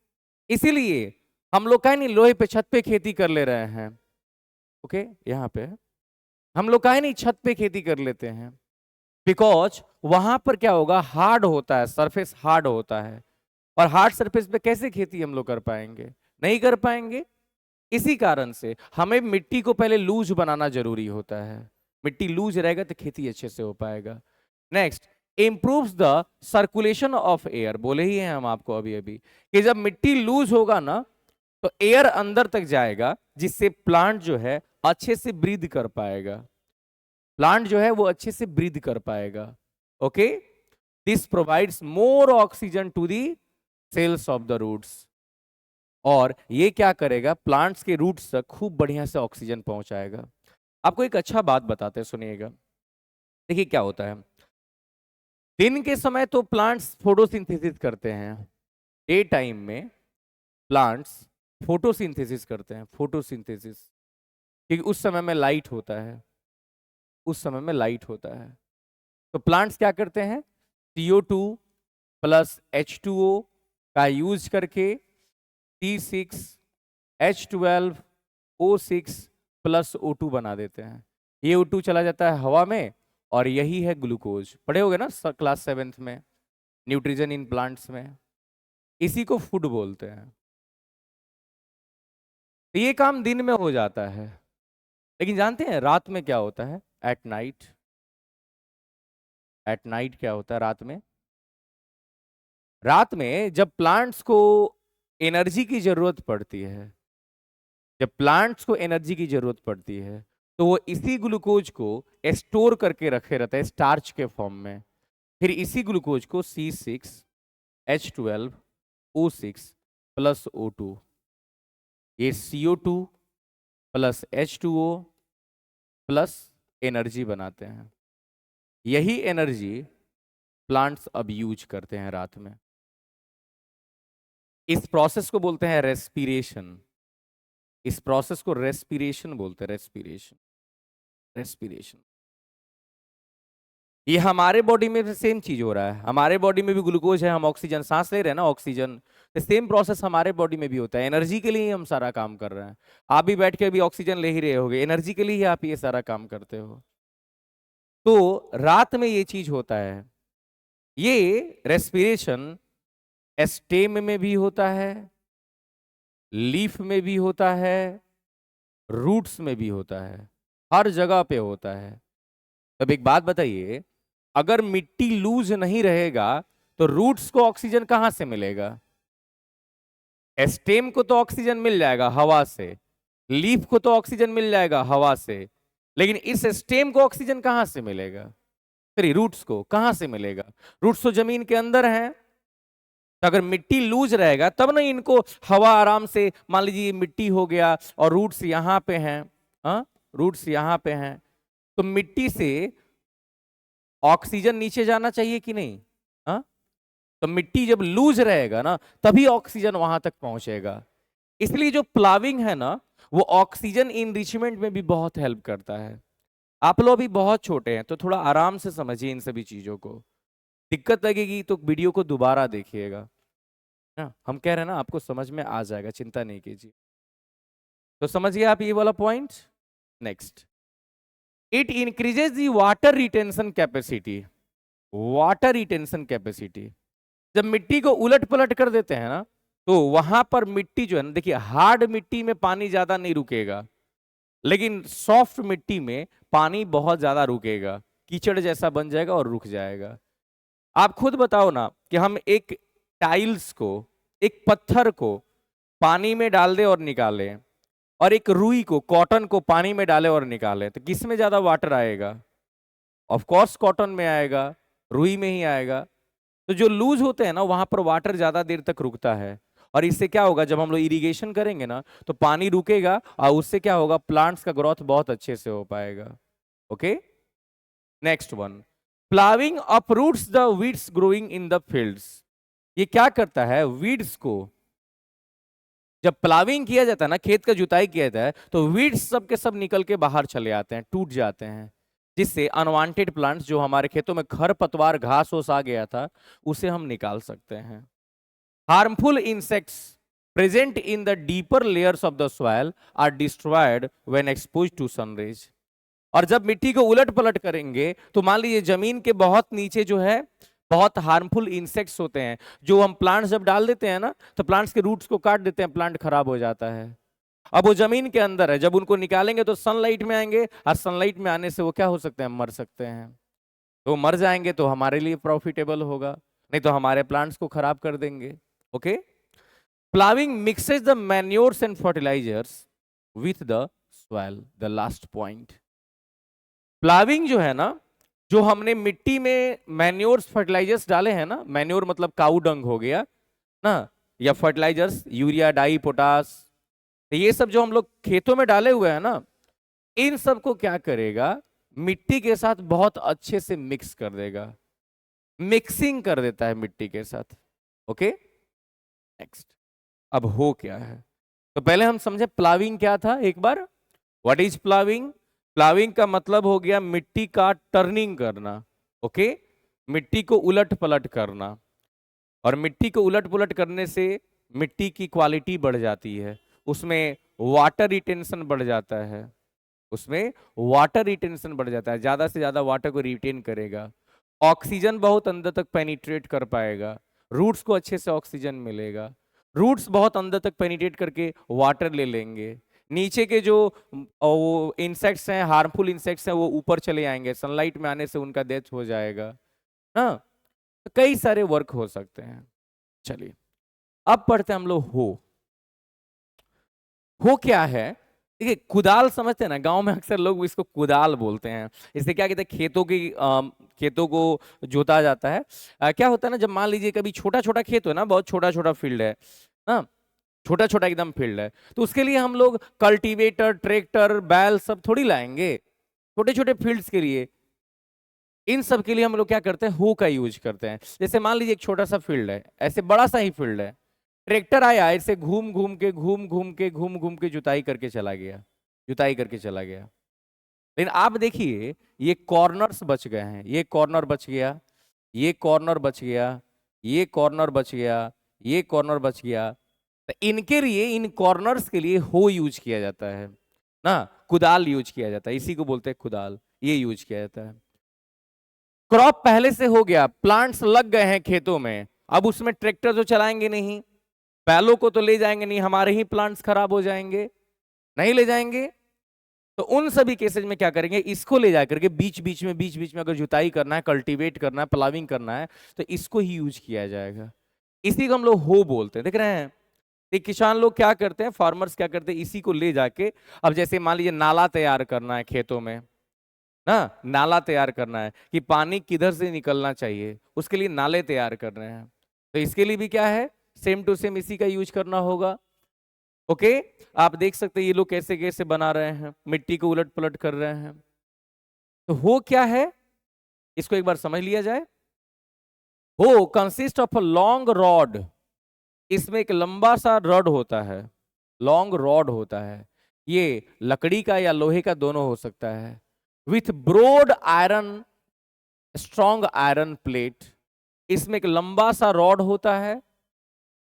इसीलिए हम लोग काहे नहीं लोहे पे छत पे खेती कर ले रहे हैं। ओके, यहाँ पे हम लोग काहे नहीं छत पे खेती कर लेते हैं, बिकॉज वहां पर क्या होगा, हार्ड होता है, सरफेस हार्ड होता है, और हार्ड सरफेस पे कैसे खेती हम लोग कर पाएंगे? नहीं कर पाएंगे। इसी कारण से हमें मिट्टी को पहले लूज बनाना जरूरी होता है। मिट्टी लूज रहेगा तो खेती अच्छे से हो पाएगा। Next, improves the circulation of air. बोले ही हैं हम आपको अभी अभी कि जब मिट्टी लूज होगा ना, तो एयर अंदर तक जाएगा, जिससे प्लांट जो है अच्छे से ब्रीद कर पाएगा। प्लांट जो है वो अच्छे से ब्रीद कर पाएगा। Okay, this provides more oxygen to the cells of the roots. और ये क्या करेगा, प्लांट्स के रूट्स तक खूब बढ़िया से ऑक्सीजन पहुंचाएगा। आपको एक अच्छा बात बताते हैं, सुनिएगा। देखिए क्या होता है, दिन के समय तो प्लांट्स फोटोसिंथेसिस करते हैं, डे टाइम में प्लांट्स फोटोसिंथेसिस करते हैं, फोटोसिंथेसिस, क्योंकि उस समय में लाइट होता है, उस समय में लाइट होता है। तो प्लांट्स क्या करते हैं, CO2 प्लस H2O का यूज करके C6H12O6 प्लस O2 बना देते हैं। ये O2 चला जाता है हवा में, और यही है ग्लूकोज। पढ़े होगे ना क्लास 7th में, न्यूट्रिशन इन प्लांट्स में, इसी को फूड बोलते हैं। तो ये काम दिन में हो जाता है, लेकिन जानते हैं रात में क्या होता है? एट नाइट, एट नाइट क्या होता है रात में? रात में जब प्लांट्स को एनर्जी की जरूरत पड़ती है, जब प्लांट्स को एनर्जी की जरूरत पड़ती है तो वो इसी ग्लूकोज को स्टोर करके रखे रहता है स्टार्च के फॉर्म में। फिर इसी ग्लूकोज को C6H12O6 प्लस O2, ये CO2 plus H2O plus energy बनाते हैं। यही एनर्जी प्लांट्स अब यूज करते हैं रात में। इस प्रोसेस को बोलते हैं रेस्पिरेशन। इस प्रोसेस को रेस्पिरेशन बोलते हैं, रेस्पिरेशन, रेस्पिरेशन। ये हमारे बॉडी में भी सेम चीज हो रहा है। हमारे बॉडी में भी ग्लूकोज है, हम ऑक्सीजन सांस ले रहे हैं ना, ऑक्सीजन। तो सेम प्रोसेस हमारे बॉडी में भी होता है। एनर्जी के लिए ही हम सारा काम कर रहे हैं। आप भी बैठ के अभी ऑक्सीजन ले ही रहे होगे, एनर्जी के लिए ही आप ये सारा काम करते हो। तो रात में ये चीज होता है। ये रेस्पिरेशन स्टेम में भी होता है, लीफ में भी होता है, रूट्स में भी होता है, हर जगह पे होता है। अब एक बात बताइए, अगर मिट्टी लूज नहीं रहेगा तो रूट्स को ऑक्सीजन कहां से मिलेगा? स्टेम को तो ऑक्सीजन मिल जाएगा हवा से, लीफ को तो ऑक्सीजन मिल जाएगा हवा से, लेकिन इस स्टेम को ऑक्सीजन कहां से मिलेगा? फिर रूट्स को कहां से मिलेगा? रूट्स तो जमीन के अंदर है। तो अगर मिट्टी लूज रहेगा तब ना इनको हवा आराम से, मान लीजिए मिट्टी हो गया और रूट्स यहां पे हैं, हाँ, रूट्स यहां पे हैं, तो मिट्टी से ऑक्सीजन नीचे जाना चाहिए कि नहीं? हाँ, तो मिट्टी जब लूज रहेगा ना तभी ऑक्सीजन वहां तक पहुंचेगा। इसलिए जो प्लाविंग है ना वो ऑक्सीजन इनरिचमेंट में भी बहुत हेल्प करता है। आप लोग भी बहुत छोटे हैं तो थोड़ा आराम से समझिए इन सभी चीजों को। दिक्कत लगेगी तो वीडियो को दोबारा देखिएगा। हाँ, हम कह रहे हैं ना आपको समझ में आ जाएगा, चिंता नहीं कीजिए। तो समझिए आप ये वाला point. Next, it increases the water retention capacity. Water retention capacity, जब मिट्टी को उलट पलट कर देते हैं ना तो वहां पर मिट्टी जो है ना, देखिए हार्ड मिट्टी में पानी ज्यादा नहीं रुकेगा, लेकिन सॉफ्ट मिट्टी में पानी बहुत ज्यादा रुकेगा, कीचड़ जैसा बन जाएगा और रुक जाएगा। आप खुद बताओ ना कि हम एक टाइल्स को, एक पत्थर को पानी में डाल दे और निकालें, और एक रुई को, कॉटन को पानी में डाले और निकालें, तो किस में ज्यादा वाटर आएगा? ऑफ कोर्स कॉटन में आएगा, रुई में ही आएगा। तो जो लूज होते हैं ना वहां पर वाटर ज्यादा देर तक रुकता है, और इससे क्या होगा, जब हम लोग इरिगेशन करेंगे ना तो पानी रुकेगा और उससे क्या होगा, प्लांट्स का ग्रोथ बहुत अच्छे से हो पाएगा। Okay, next one, ploughing uproots the weeds growing in the fields. ये क्या करता है, वीड्स को जब प्लाविंग किया जाता है ना, खेत का जुताई किया जाता है, तो वीड्स सब के सब निकल के बाहर चले आते हैं, टूट जाते हैं, जिससे अनवांटेड प्लांट्स जो हमारे खेतों में खरपतवार घास ओस आ गया था उसे हम निकाल सकते हैं। Harmful insects present in the deeper layers of the soil are destroyed when exposed to sunrays. और जब मिट्टी को उलट पलट करेंगे तो मान लीजिए जमीन के बहुत नीचे जो है बहुत हार्मफुल इंसेक्ट्स होते हैं, जो हम प्लांट्स जब डाल देते हैं ना तो प्लांट्स के रूट्स को काट देते हैं, प्लांट खराब हो जाता है। अब वो जमीन के अंदर है, जब उनको निकालेंगे तो सनलाइट में आएंगे, और सनलाइट में आने से वो क्या हो सकते हैं, मर सकते हैं। तो मर जाएंगे तो हमारे लिए प्रॉफिटेबल होगा, नहीं तो हमारे प्लांट्स को खराब कर देंगे। Okay, ploughing mixes the manures and fertilizers with the soil. The last point, ploughing जो है ना, जो हमने मिट्टी में मैन्योर्स फर्टिलाइजर्स डाले हैं ना, मैन्योर मतलब काऊ डंग हो गया ना, या फर्टिलाइजर्स यूरिया डाई पोटास, तो ये सब जो हम लोग खेतों में डाले हुए हैं ना, इन सब को क्या करेगा, मिट्टी के साथ बहुत अच्छे से मिक्स कर देगा, मिक्सिंग कर देता है मिट्टी के साथ। ओके, नेक्स्ट, अब हो क्या है, तो पहले हम समझे प्लाविंग क्या था एक बार। What is ploughing? प्लाविंग का मतलब हो गया मिट्टी का टर्निंग करना। ओके, मिट्टी को उलट पलट करना, और मिट्टी को उलट पुलट करने से मिट्टी की क्वालिटी बढ़ जाती है, उसमें वाटर रिटेंशन बढ़ जाता है, उसमें वाटर रिटेंशन बढ़ जाता है, ज्यादा से ज्यादा वाटर को रिटेन करेगा, ऑक्सीजन बहुत अंदर तक पेनिट्रेट कर पाएगा, रूट्स को अच्छे से ऑक्सीजन मिलेगा, रूट्स बहुत अंदर तक पेनिट्रेट करके वाटर ले लेंगे, नीचे के जो वो इंसेक्ट्स हैं, हार्मफुल इंसेक्ट्स हैं, वो ऊपर चले आएंगे, सनलाइट में आने से उनका डेथ हो जाएगा। हाँ, तो कई सारे वर्क हो सकते हैं। चलिए अब पढ़ते हैं हम लोग हो क्या है, देखिए कुदाल समझते हैं ना, गांव में अक्सर लोग इसको कुदाल बोलते हैं। इससे क्या कहते हैं, खेतों को जोता जाता है। क्या होता है ना, जब मान लीजिए कभी छोटा छोटा खेत हो ना, बहुत छोटा छोटा फील्ड है ना, छोटा छोटा एकदम फील्ड है, तो उसके लिए हम लोग कल्टीवेटर, ट्रैक्टर, बैल सब थोड़ी लाएंगे। छोटे छोटे फील्ड्स के लिए, इन सब के लिए हम लोग क्या करते हैं, हो का यूज करते हैं। जैसे मान लीजिए एक छोटा सा फील्ड है, ऐसे बड़ा सा ही फील्ड है, ट्रैक्टर आया, ऐसे घूम घूम के जुताई करके चला गया, जुताई करके चला गया। लेकिन आप देखिए, ये कॉर्नर्स बच गए हैं, ये कॉर्नर बच गया, ये कॉर्नर बच गया, ये कॉर्नर बच गया, ये कॉर्नर बच गया। तो इनके लिए, इन कॉर्नर्स के लिए हो यूज किया जाता है ना, कुदाल यूज किया जाता है, इसी को बोलते हैं कुदाल, ये यूज किया जाता है। क्रॉप पहले से हो गया, प्लांट्स लग गए हैं खेतों में, अब उसमें ट्रैक्टर तो चलाएंगे नहीं, बैलों को तो ले जाएंगे नहीं, हमारे ही प्लांट्स खराब हो जाएंगे, नहीं ले जाएंगे। तो उन सभी केसेज में क्या करेंगे, इसको ले जाकर के बीच बीच में अगर जुताई करना है, कल्टीवेट करना है, प्लाविंग करना है, तो इसको ही यूज किया जाएगा। इसी को हम लोग हो बोलते हैं, देख रहे हैं। एक किसान लोग क्या करते हैं, फार्मर्स क्या करते हैं, इसी को ले जाके, अब जैसे मान लीजिए नाला तैयार करना है खेतों में ना, नाला तैयार करना है कि पानी किधर से निकलना चाहिए, उसके लिए नाले तैयार कर रहे हैं, तो इसके लिए भी क्या है, सेम टू सेम इसी का यूज करना होगा। ओके, आप देख सकते हैं ये लोग कैसे कैसे बना रहे हैं, मिट्टी को उलट पलट कर रहे हैं। तो हो क्या है, इसको एक बार समझ लिया जाए। हो consist of a long rod, इसमें एक लंबा सा रॉड होता है, लॉन्ग रॉड होता है, ये लकड़ी का या लोहे का दोनों हो सकता है, with broad iron, strong iron plate. इसमें एक लंबा सा रॉड होता है,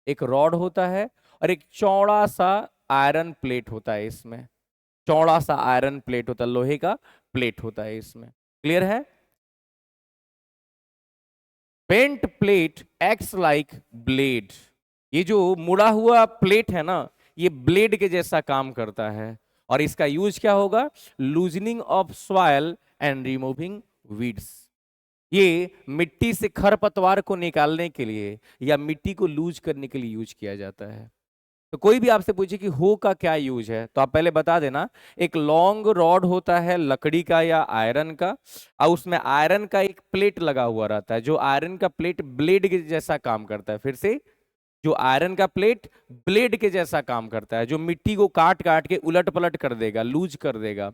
एक रॉड होता है, और एक चौड़ा सा आयरन प्लेट होता है, इसमें चौड़ा सा आयरन प्लेट होता है, लोहे का प्लेट होता है इसमें। क्लियर है। Bent plate acts like blade, ये जो मुड़ा हुआ प्लेट है ना, ये ब्लेड के जैसा काम करता है, और इसका यूज क्या होगा, loosening of soil and removing weeds. ये मिट्टी से खरपतवार को निकालने के लिए या मिट्टी को लूज करने के लिए यूज किया जाता है। तो कोई भी आपसे पूछे कि हो का क्या यूज है, तो आप पहले बता देना, एक लॉन्ग रॉड होता है लकड़ी का या आयरन का, और उसमें आयरन का एक प्लेट लगा हुआ रहता है, जो आयरन का प्लेट ब्लेड के जैसा काम करता है। फिर से, जो आयरन का प्लेट ब्लेड के जैसा काम करता है, जो मिट्टी को काट काट के उलट पलट कर देगा, लूज कर देगा।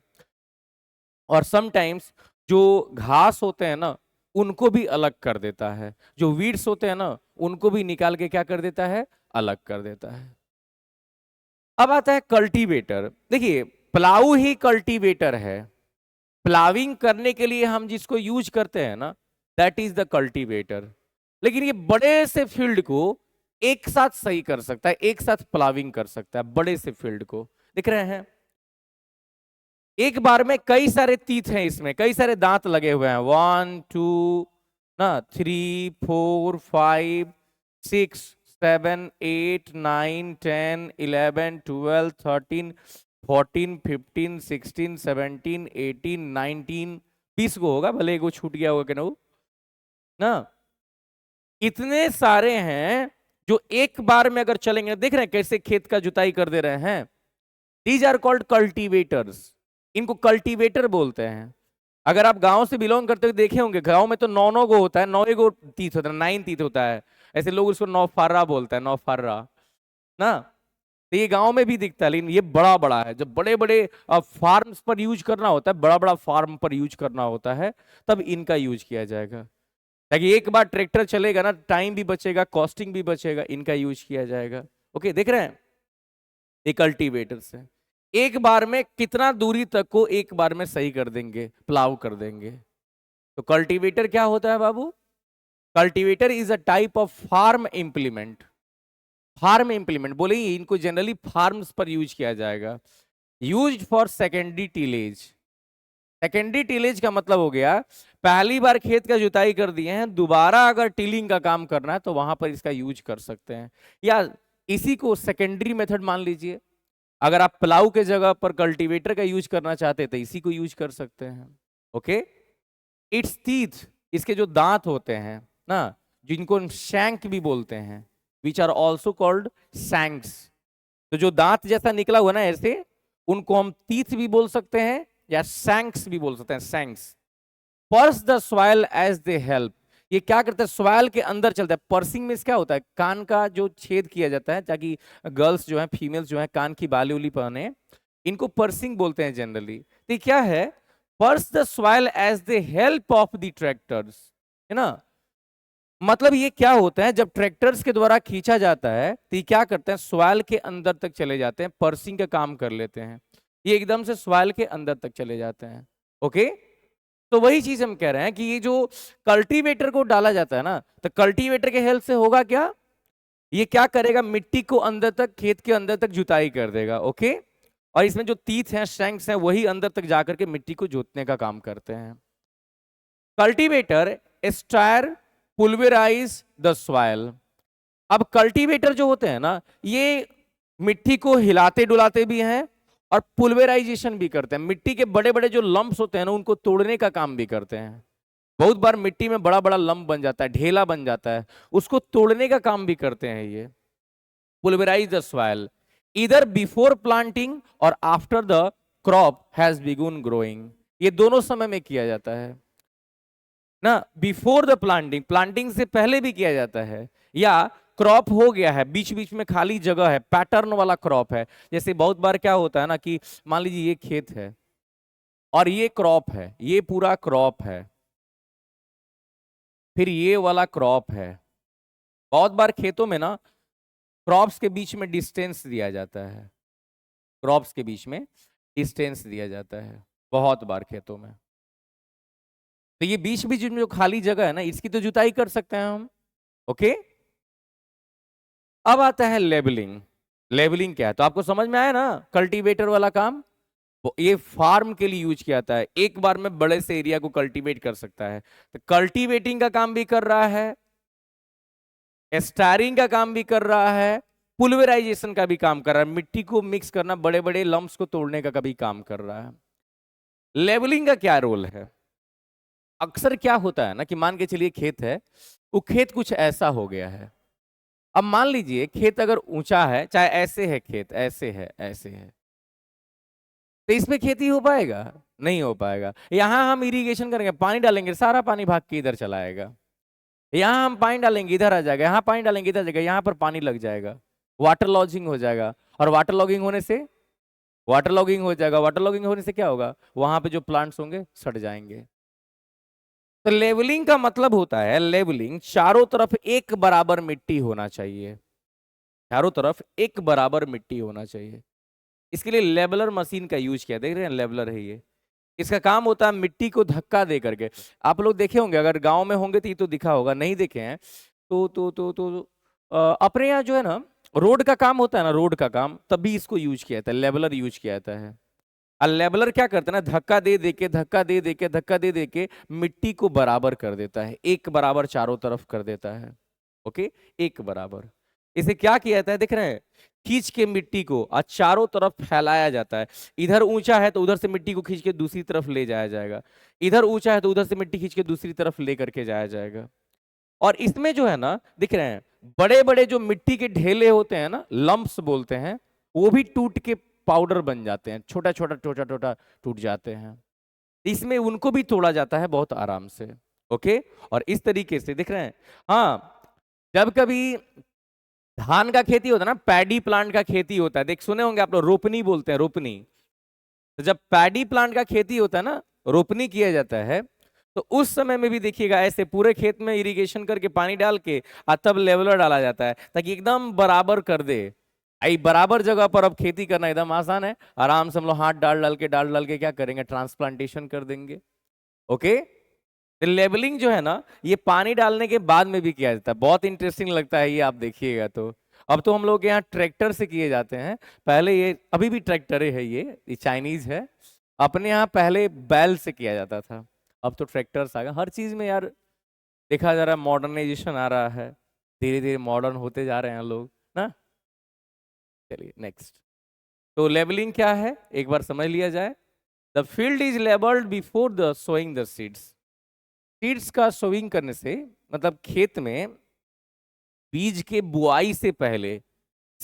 और समटाइम्स जो घास होते हैं ना, उनको भी अलग कर देता है, जो वीड्स होते हैं ना, उनको भी निकाल के क्या कर देता है, अलग कर देता है। अब आता है कल्टीवेटर। देखिए, प्लाऊ ही कल्टीवेटर है, प्लाविंग करने के लिए हम जिसको यूज करते हैं ना, दैट इज द कल्टीवेटर। लेकिन ये बड़े से फील्ड को एक साथ सही कर सकता है, एक साथ प्लाविंग कर सकता है, बड़े से फील्ड को। दिख रहे हैं, एक बार में कई सारे तीत हैं, इसमें कई सारे दांत लगे हुए हैं, 1 2 ना, 3 4 5 6 7 8 9 10 11 12 13 14 15 16 17 18 19 20 को होगा, भले एगो छूट गया होगा कि ना। इतने सारे हैं जो एक बार में अगर चलेंगे, देख रहे हैं कैसे खेत का जुताई कर दे रहे हैं। दीज आर कॉल्ड कल्टीवेटर्स, इनको कल्टीवेटर बोलते हैं। अगर आप गांव से बिलोंग करते हुए देखे होंगे, गांव में तो 9 गो होता है, 9 तीत होता है, 9 तीत होता है, ऐसे लोग उसको नौफारा बोलते हैं, नौफारा ना। तो ये गांव में भी दिखता है, लेकिन ये बड़ा बड़ा है, जब बड़े बड़े फार्म्स पर यूज करना होता है, बड़ा बड़ा फार्म पर यूज करना होता है, तब इनका यूज किया जाएगा। ताकि एक बार ट्रैक्टर चलेगा ना, टाइम भी बचेगा, कॉस्टिंग भी बचेगा, इनका यूज किया जाएगा। ओके, देख रहे हैं, ये कल्टीवेटर से एक बार में कितना दूरी तक को एक बार में सही कर देंगे, प्लाव कर देंगे। तो कल्टीवेटर क्या होता है बाबू, cultivator is a type of farm implement. Farm implement बोले, इनको जनरली फार्म्स पर यूज किया जाएगा, used for secondary tillage. Secondary tillage का मतलब हो गया, पहली बार खेत का जुताई कर दिए हैं, दोबारा अगर टीलिंग का काम करना है तो वहां पर इसका यूज कर सकते हैं, या इसी को सेकेंडरी मेथड मान लीजिए। अगर आप प्लाऊ के जगह पर कल्टीवेटर का यूज करना चाहते हैं तो इसी को यूज कर सकते हैं। ओके, इट्स टीथ, इसके जो दांत होते हैं ना, जिनको शैंक भी बोलते हैं, विच आर ऑल्सो कॉल्ड सैंक्स, तो जो दांत जैसा निकला हुआ ना ऐसे, उनको हम टीथ भी बोल सकते हैं या सैंक्स भी बोल सकते हैं, सैंक्स। पर्स the soil as they help, ये क्या करता है, सॉइल के अंदर चलता है। पर्सिंग में क्या होता है, कान का जो छेद किया जाता है ताकि गर्ल्स जो है, फीमेल्स जो है, कान की बाली उली पहने, इनको पर्सिंग बोलते हैं जनरली। तो ये क्या है, purse the soil as they help of the tractors, है ना। मतलब ये क्या होता है, जब ट्रैक्टर्स के द्वारा खींचा जाता है तो ये क्या करते हैं, सॉइल के अंदर तक चले जाते हैं, पर्सिंग का काम कर लेते हैं, ये एकदम से सॉइल के अंदर तक चले जाते हैं। ओके, तो वही चीज हम कह रहे हैं कि ये जो कल्टीवेटर को डाला जाता है ना, तो कल्टीवेटर के हेल्प से होगा क्या, ये क्या करेगा, मिट्टी को अंदर तक, खेत के अंदर तक जुताई कर देगा। ओके, और इसमें जो तीथ हैं, शैंक्स हैं, वही अंदर तक जाकर के मिट्टी को जोतने का काम करते हैं। Cultivator stir pulverise the soil. अब कल्टीवेटर जो होते हैं ना, ये मिट्टी को हिलाते डुलाते भी हैं और पुल्वेराइजेशन भी करते हैं। मिट्टी के बड़े बड़े जो लंप्स होते हैं ना, उनको तोड़ने का काम भी करते हैं। बहुत बार मिट्टी में बड़ा बड़ा लंप बन जाता है, ढेला बन जाता है, उसको तोड़ने का काम भी करते हैं ये। पुल्वेराइज द सॉइल इधर बिफोर प्लांटिंग और after the crop has begun growing, ये दोनों समय में किया जाता है ना। बिफोर द प्लांटिंग, प्लांटिंग से पहले भी किया जाता है, या क्रॉप हो गया है, बीच बीच में खाली जगह है, पैटर्न वाला क्रॉप है। जैसे बहुत बार क्या होता है ना कि मान लीजिए ये खेत है और ये क्रॉप है, ये पूरा क्रॉप है, फिर ये वाला क्रॉप है। बहुत बार खेतों में ना क्रॉप्स के बीच में डिस्टेंस दिया जाता है, क्रॉप्स के बीच में डिस्टेंस दिया जाता है बहुत बार खेतों में। तो ये बीच बीच में जो खाली जगह है ना, इसकी तो जुताई कर सकते हैं हम। ओके, अब आता है लेबलिंग। लेबलिंग क्या है, तो आपको समझ में आया ना, कल्टीवेटर वाला काम, ये फार्म के लिए यूज किया जाता है, एक बार में बड़े से एरिया को कल्टीवेट कर सकता है। तो कल्टीवेटिंग का काम भी कर रहा है, स्टारिंग का काम भी कर रहा है, पुल्वेराइजेशन का भी काम कर रहा है, मिट्टी को मिक्स करना, बड़े बड़े लम्प्स को तोड़ने का भी काम कर रहा है। लेबलिंग का क्या रोल है, अक्सर क्या होता है ना कि मान के चलिए खेत है, वो खेत कुछ ऐसा हो गया है। अब मान लीजिए खेत अगर ऊंचा है, चाहे ऐसे है खेत, ऐसे है, ऐसे है, तो इसमें खेती हो पाएगा, नहीं हो पाएगा। यहां हम इरिगेशन करेंगे, पानी डालेंगे, सारा पानी भाग के इधर चला आएगा। यहां हम पानी डालेंगे, इधर आ जाएगा, यहां पानी डालेंगे, इधर जाएगा, यहां पर पानी लग जाएगा, वाटर लॉजिंग हो जाएगा। और वाटर लॉगिंग होने से, वाटर लॉगिंग हो जाएगा, वाटर लॉगिंग होने से क्या होगा, वहां पे जो प्लांट्स होंगे सड़ जाएंगे। तो लेवलिंग का मतलब होता है, लेवलिंग चारों तरफ एक बराबर मिट्टी होना चाहिए, चारों तरफ एक बराबर मिट्टी होना चाहिए। इसके लिए लेवलर मशीन का यूज किया, देख रहे हैं, लेवलर है ये, इसका काम होता है मिट्टी को धक्का दे करके। आप लोग देखे होंगे, अगर गांव में होंगे तो ये तो दिखा होगा, नहीं देखे हैं तो अपने यहाँ जो है ना, रोड का काम होता है ना, रोड का काम, तभी इसको यूज किया जाता है, लेवलर यूज किया जाता है। और लेवलर क्या करता है ना, धक्का दे दे के, धक्का दे दे के, धक्का दे दे के मिट्टी को बराबर कर देता है, एक बराबर चारों तरफ कर देता है। ओके, एक बराबर। इसे क्या किया जाता है, देख रहे हैं, खींच के मिट्टी को चारों तरफ फैलाया जाता है। इधर ऊंचा है तो उधर से मिट्टी को खींच के दूसरी तरफ ले जाया जाएगा, इधर ऊंचा है तो उधर से मिट्टी खींच के दूसरी तरफ ले करके जाया जाएगा। और इसमें जो है ना, दिख रहे हैं, बड़े बड़े जो मिट्टी के ढेले होते हैं ना, लंप्स बोलते हैं, वो भी टूट के पाउडर बन जाते हैं, छोटा छोटा छोटा छोटा टूट जाते हैं। इसमें उनको भी तोड़ा जाता है बहुत आराम से। ओके, और इस तरीके से दिख रहे हैं। हाँ, जब कभी धान का खेती होता है ना, पैडी प्लांट का खेती होता है, देख सुने होंगे आप लोग, रोपनी बोलते हैं, रोपनी। तो जब पैडी प्लांट का खेती होता है ना, रोपनी किया जाता है, तो उस समय में भी देखिएगा ऐसे पूरे खेत में इरिगेशन करके पानी डाल के तब लेवलर डाला जाता है, ताकि एकदम बराबर कर दे। आई बराबर जगह पर अब खेती करना एकदम आसान है, आराम से हम लोग हाथ डाल डाल के क्या करेंगे, ट्रांसप्लांटेशन कर देंगे। ओके, लेबलिंग जो है ना, ये पानी डालने के बाद में भी किया जाता है, बहुत इंटरेस्टिंग लगता है ये, आप देखिएगा तो। अब तो हम लोग यहाँ ट्रैक्टर से किए जाते हैं, पहले ये, अभी भी ट्रैक्टर है ये चाइनीज है, अपने यहाँ पहले बैल से किया जाता था, अब तो ट्रैक्टर्स आ गए। हर चीज में यार देखा जा रहा है, मॉडर्नाइजेशन आ रहा है, धीरे धीरे मॉडर्न होते जा रहे हैं लोग ना। चलिए नेक्स्ट, तो लेबलिंग क्या है एक बार समझ लिया जाए। The field is levelled before the sowing the seeds. Seeds का सोइंग करने से मतलब खेत में बीज के बुआई से पहले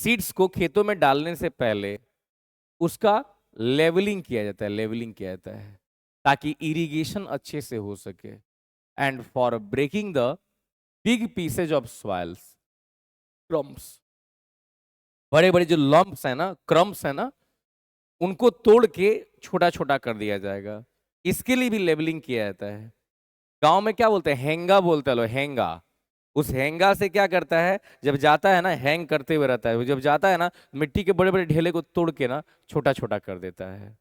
सीड्स को खेतों में डालने से पहले उसका लेवलिंग किया जाता है, लेवलिंग किया जाता है ताकि इरिगेशन अच्छे से हो सके, and for breaking the big pieces of soils, crumbs, बड़े बड़े जो लंप्स है ना, क्रम्स है ना, उनको तोड़ के छोटा छोटा कर दिया जाएगा। इसके लिए भी लेवलिंग किया जाता है। गांव में क्या बोलते हैं, हेंगा बोलते हैं लोग, हेंगा। उस हेंगा से क्या करता है, जब जाता है ना, हैंग करते हुए रहता है वो, जब जाता है ना, मिट्टी के बड़े बड़े ढेले को तोड़ के ना छोटा छोटा कर देता है।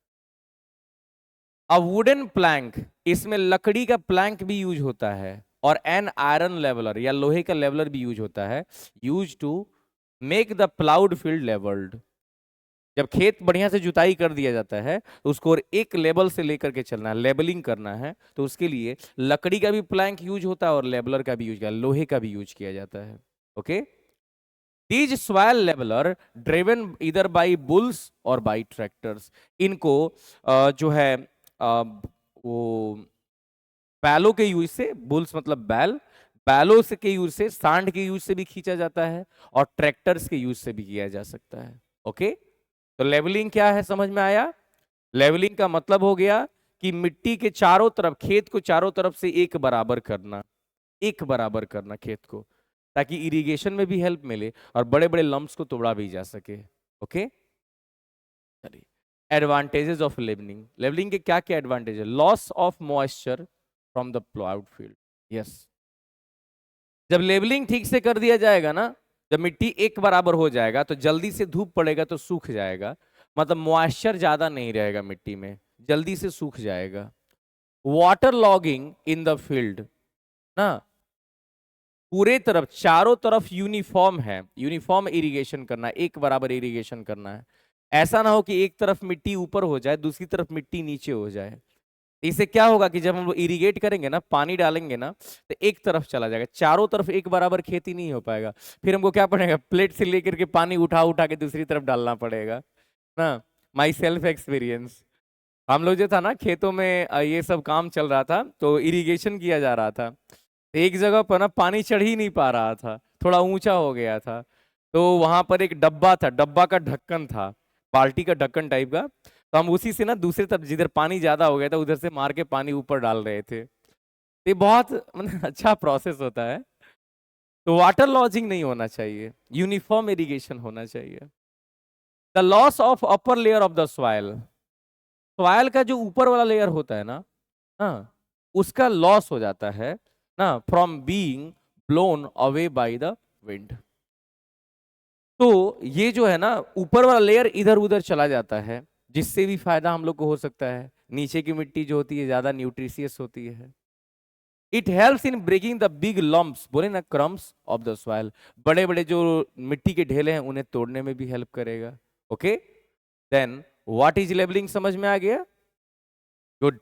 अब वुडन प्लैंक, इसमें लकड़ी का प्लैंक भी यूज होता है, और एन आयरन लेवलर या लोहे का लेवलर भी यूज होता है, use to make the ploughed field levelled. जब खेत बढ़िया से जुताई कर दिया जाता है तो उसको और एक लेवल से लेकर के चलना है, लेबलिंग करना है, तो उसके लिए लकड़ी का भी प्लैंक यूज होता है और लेबलर का भी यूज किया, लोहे का भी यूज किया जाता है। Okay, these soil leveller driven इधर बाई बुल्स और बाई ट्रैक्टर्स, इनको जो है वो बैलों के यूज से, बुल्स मतलब बैल, बैलों से के यूज से, सांड के यूज से भी खींचा जाता है, और ट्रैक्टर्स के यूज से भी किया जा सकता है। ओके, तो लेवलिंग क्या है समझ में आया? लेवलिंग का मतलब हो गया कि मिट्टी के चारों तरफ, खेत को चारों तरफ से एक बराबर करना, एक बराबर करना खेत को, ताकि इरिगेशन में भी हेल्प मिले और बड़े बड़े लम्प्स को तोड़ा भी जा सके। ओके, चलिए, एडवांटेजेस ऑफ लेवलिंग। लेवलिंग के क्या क्या एडवांटेज है? Loss of moisture from the ploughed field. Yes, जब लेवलिंग ठीक से कर दिया जाएगा ना, जब मिट्टी एक बराबर हो जाएगा तो जल्दी से धूप पड़ेगा तो सूख जाएगा, मतलब मॉइस्चर ज्यादा नहीं रहेगा मिट्टी में, जल्दी से सूख जाएगा। Water logging in the field ना, पूरे तरफ चारों तरफ यूनिफॉर्म है, यूनिफॉर्म इरिगेशन करना है, एक बराबर इरिगेशन करना है। ऐसा ना हो कि एक तरफ मिट्टी ऊपर हो जाए, दूसरी तरफ मिट्टी नीचे हो जाए। इससे क्या होगा कि जब हम लोग इरिगेट करेंगे ना, पानी डालेंगे ना, तो एक तरफ चला जाएगा, चारों तरफ एक बराबर खेती नहीं हो पाएगा। फिर हमको क्या पड़ेगा, प्लेट से लेकर के पानी उठा उठा के दूसरी तरफ डालना पड़ेगा ना। माई सेल्फ एक्सपीरियंस, हम लोग जो था ना खेतों में, ये सब काम चल रहा था तो इरिगेशन किया जा रहा था, एक जगह पर ना पानी चढ़ ही नहीं पा रहा था, थोड़ा ऊंचा हो गया था, तो वहां पर एक डब्बा था, डब्बा का ढक्कन था, बाल्टी का ढक्कन टाइप का, तो हम उसी से ना दूसरी तरफ जिधर पानी ज्यादा हो गया था उधर से मार के पानी ऊपर डाल रहे थे। ये बहुत मतलब अच्छा प्रोसेस होता है। तो वाटर लॉजिंग नहीं होना चाहिए, यूनिफॉर्म इरिगेशन होना चाहिए। The loss of upper layer of the soil, soil का जो ऊपर वाला लेयर होता है ना, हाँ, उसका लॉस हो जाता है ना, from being blown away by the wind. तो ये जो है ना ऊपर वाला लेयर इधर उधर चला जाता है, जिससे भी फायदा हम लोग को हो सकता है। नीचे की मिट्टी जो होती है ज्यादा न्यूट्रिशियस होती है। It helps in breaking the big lumps, बोले ना क्रम्स ऑफ द सॉइल, बड़े बड़े जो मिट्टी के ढेले हैं उन्हें तोड़ने में भी हेल्प करेगा। Okay, then what is levelling, समझ में आ गया? गुड।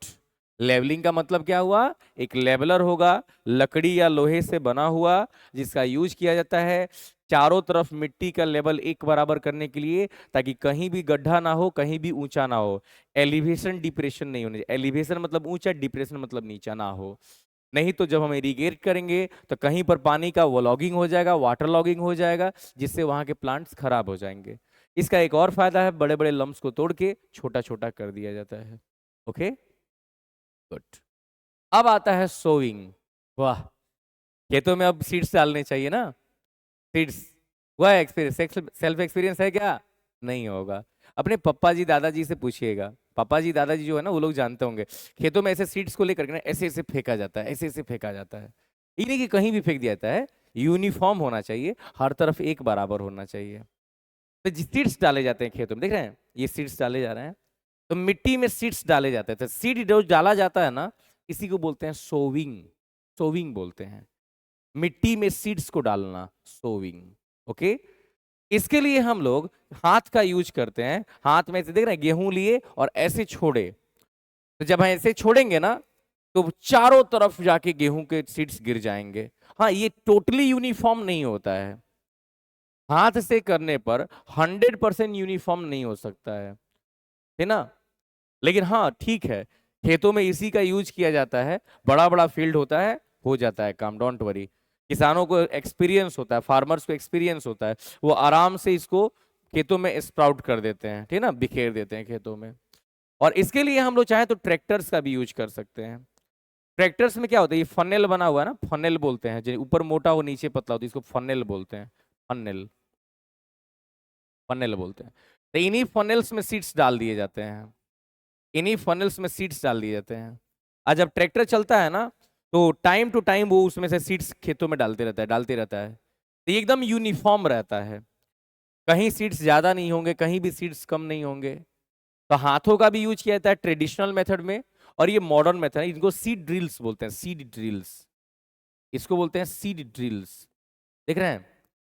लेवलिंग का मतलब क्या हुआ? एक लेवलर होगा लकड़ी या लोहे से बना हुआ, जिसका यूज किया जाता है चारों तरफ मिट्टी का लेवल एक बराबर करने के लिए, ताकि कहीं भी गड्ढा ना हो, कहीं भी ऊंचा ना हो, एलिवेशन डिप्रेशन नहीं होने, एलिवेशन मतलब ऊंचा, डिप्रेशन मतलब नीचा ना हो। नहीं तो जब हम इरिगेट करेंगे तो कहीं पर पानी का वो लॉगिंग हो जाएगा, वाटर लॉगिंग हो जाएगा, जिससे वहां के प्लांट्स खराब हो जाएंगे। इसका एक और फायदा है, बड़े बड़े लम्प्स को तोड़ के छोटा छोटा कर दिया जाता है। Okay, good. अब आता है सोइंग। वाह, खेतों में अब सीड्स डालने चाहिए ना, सीड्स। हुआ है एक्सपीरियंस, सेल्फ एक्सपीरियंस है क्या? नहीं होगा, अपने पप्पा जी दादाजी से पूछिएगा, पापा जी दादाजी जो है ना वो लोग जानते होंगे, खेतों में ऐसे सीड्स को लेकर के ना ऐसे ऐसे फेंका जाता है, ऐसे ऐसे फेंका जाता है, ये नहीं कि कहीं भी फेंक दिया जाता है, यूनिफॉर्म होना चाहिए, हर तरफ एक बराबर होना चाहिए। तो सीड्स डाले जाते हैं खेतों में, देख रहे हैं ये सीड्स डाले जा रहे हैं, तो मिट्टी में सीड्स डाले जाते हैं, तो सीड जो डाला जाता है ना, इसी को बोलते हैं सोविंग, सोविंग बोलते हैं, मिट्टी में सीड्स को डालना, सोविंग। ओके, इसके लिए हम लोग हाथ का यूज करते हैं, हाथ में ऐसे देख रहे हैं गेहूं लिए और ऐसे छोड़े, तो जब हम ऐसे छोड़ेंगे ना तो चारों तरफ जाके गेहूं के सीड्स गिर जाएंगे। हाँ, ये टोटली यूनिफॉर्म नहीं होता है, हाथ से करने पर 100% यूनिफॉर्म नहीं हो सकता है ना, लेकिन हाँ ठीक है, खेतों में इसी का यूज किया जाता है, बड़ा बड़ा फील्ड होता है, हो जाता है काम, डोंट वरी। किसानों को एक्सपीरियंस होता है, फार्मर्स को एक्सपीरियंस होता है, वो आराम से इसको खेतों में स्प्राउट कर देते हैं, ठीक है ना, बिखेर देते हैं खेतों में। और इसके लिए हम लोग चाहे तो ट्रैक्टर्स का भी यूज कर सकते हैं। ट्रैक्टर्स में क्या होता है, ये फनेल बना हुआ है ना, फनेल बोलते हैं, जो ऊपर मोटा हो नीचे पतला होता है, इसको फनेल बोलते हैं। फनेल, फनेल बोलते हैं। तो इन्हीं फनेल्स में सीड्स डाल दिए जाते हैं, इन्हीं फनेल्स में सीड्स डाल दिए जाते हैं। आज जब ट्रैक्टर चलता है ना, तो टाइम टू टाइम वो उसमें से सीड्स खेतों में डालते रहता है, डालते रहता है। तो ये एकदम यूनिफॉर्म रहता है, कहीं सीड्स ज्यादा नहीं होंगे, कहीं भी सीड्स कम नहीं होंगे। तो हाथों का भी यूज किया जाता है ट्रेडिशनल मेथड में, और ये मॉडर्न मेथड है, इनको सीड ड्रिल्स बोलते हैं, सीड ड्रिल्स, इसको बोलते हैं सीड ड्रिल्स। देख रहे हैं,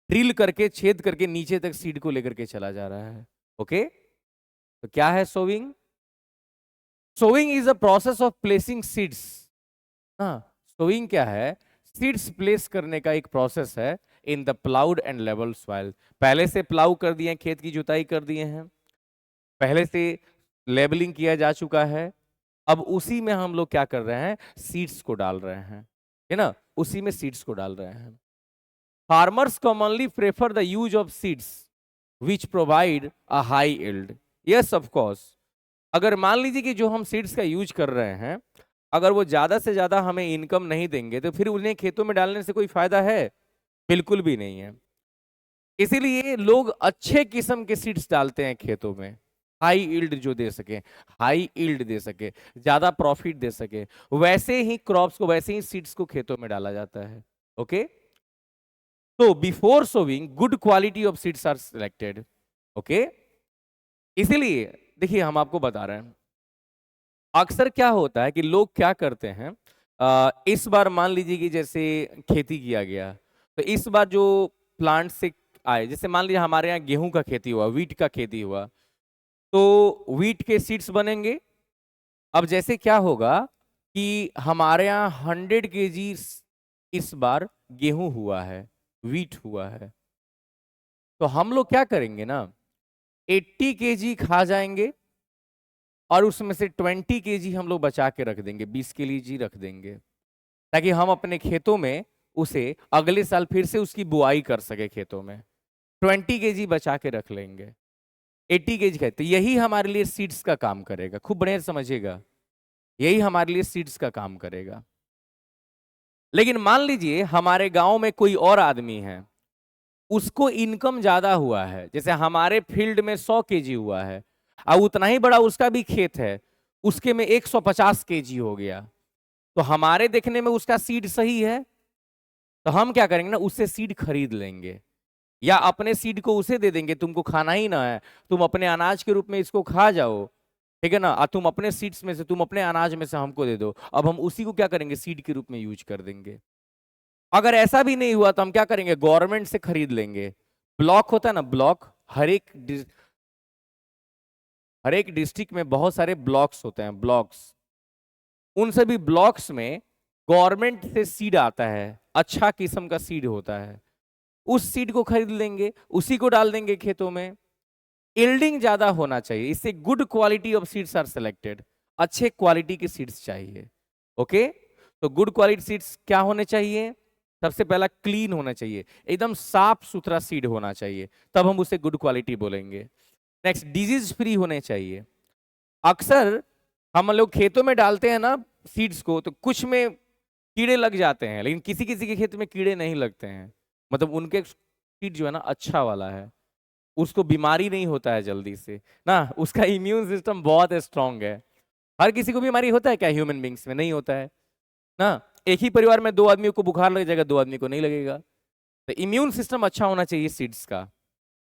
ड्रिल करके छेद करके नीचे तक सीड को लेकर के चला जा रहा है। ओके, तो क्या है sowing? Sowing is a process of placing seeds. हाँ, सोविंग क्या है? सीड्स प्लेस करने का एक प्रोसेस है in the ploughed and level soil. पहले से प्लाउ कर दिए हैं, खेत की जुताई कर दिए हैं, पहले से लेबलिंग किया जा चुका है, अब उसी में हम लोग क्या कर रहे हैं, सीड्स को डाल रहे हैं, है ना, उसी में सीड्स को डाल रहे हैं। Farmers commonly prefer the use of seeds which provide a high yield. Yes of course, अगर मान लीजिए कि जो हम सीड्स का यूज कर रहे हैं, अगर वो ज्यादा से ज्यादा हमें इनकम नहीं देंगे, तो फिर उन्हें खेतों में डालने से कोई फायदा है? बिल्कुल भी नहीं है। इसीलिए लोग अच्छे किस्म के सीड्स डालते हैं खेतों में, हाई यील्ड जो दे सके, हाई यील्ड दे सके, ज्यादा प्रॉफिट दे सके, वैसे ही क्रॉप्स को, वैसे ही सीड्स को खेतों में डाला जाता है। ओके, तो before sowing good quality of seeds are selected. Okay, इसीलिए देखिए हम आपको बता रहे हैं, अक्सर क्या होता है कि लोग क्या करते हैं, इस बार मान लीजिए कि जैसे खेती किया गया, तो इस बार जो प्लांट से आए, जैसे मान लीजिए हमारे यहाँ गेहूं का खेती हुआ, वीट का खेती हुआ, तो वीट के सीड्स बनेंगे। अब जैसे क्या होगा कि हमारे यहाँ 100 kg इस बार गेहूं हुआ है, वीट हुआ है, तो हम लोग क्या करेंगे ना, 80 kg खा जाएंगे, और उसमें से 20 kg हम लोग बचा के रख देंगे, 20 kg रख देंगे, ताकि हम अपने खेतों में उसे अगले साल फिर से उसकी बुआई कर सके खेतों में। 20 kg बचा के रख लेंगे, 80 kg का। तो यही हमारे लिए सीड्स का काम करेगा, खूब बढ़िया से समझिएगा, यही हमारे लिए सीड्स का काम करेगा। लेकिन मान लीजिए हमारे गांव में कोई और आदमी है, उसको इनकम ज्यादा हुआ है, जैसे हमारे फील्ड में 100 kg हुआ है, और उतना ही बड़ा उसका भी खेत है, उसके में 150 kg हो गया, तो हमारे देखने में उसका सीड सही है, तो हम क्या करेंगे ना, उससे सीड खरीद लेंगे, या अपने सीड को उसे दे देंगे, तुमको खाना ही ना है, तुम अपने अनाज के रूप में इसको खा जाओ, ठीक है ना, तुम अपने सीड्स में से, तुम अपने अनाज में से हमको दे दो, अब हम उसी को क्या करेंगे, सीड के रूप में यूज कर देंगे। अगर ऐसा भी नहीं हुआ तो हम क्या करेंगे, गवर्नमेंट से खरीद लेंगे। ब्लॉक होता है ना, ब्लॉक, हर एक डिस्ट्रिक्ट में बहुत सारे ब्लॉक्स होते हैं, ब्लॉक्स, उन सभी ब्लॉक्स में गवर्नमेंट से सीड आता है, अच्छा किस्म का सीड होता है, उस सीड को खरीद लेंगे, उसी को डाल देंगे खेतों में। यील्डिंग ज्यादा होना चाहिए, इससे good quality of seeds are selected, अच्छे क्वालिटी के सीड्स चाहिए। ओके, तो गुड क्वालिटी सीड्स क्या होने चाहिए, सबसे पहला क्लीन होना चाहिए, एकदम साफ सुथरा सीड होना चाहिए, तब हम उसे गुड क्वालिटी बोलेंगे। नेक्स्ट, डिजीज फ्री होने चाहिए। अक्सर हम लोग खेतों में डालते हैं ना सीड्स को, तो कुछ में कीड़े लग जाते हैं, लेकिन किसी किसी के खेत में कीड़े नहीं लगते हैं, मतलब उनके सीड जो है ना अच्छा वाला है, उसको बीमारी नहीं होता है जल्दी से ना, उसका इम्यून सिस्टम बहुत स्ट्रांग है। हर किसी को बीमारी होता है क्या, ह्यूमन बींग्स में नहीं होता है ना, एक ही परिवार में 2 आदमी को बुखार लग जाएगा, 2 आदमी को नहीं लगेगा। तो इम्यून सिस्टम अच्छा होना चाहिए सीड्स का।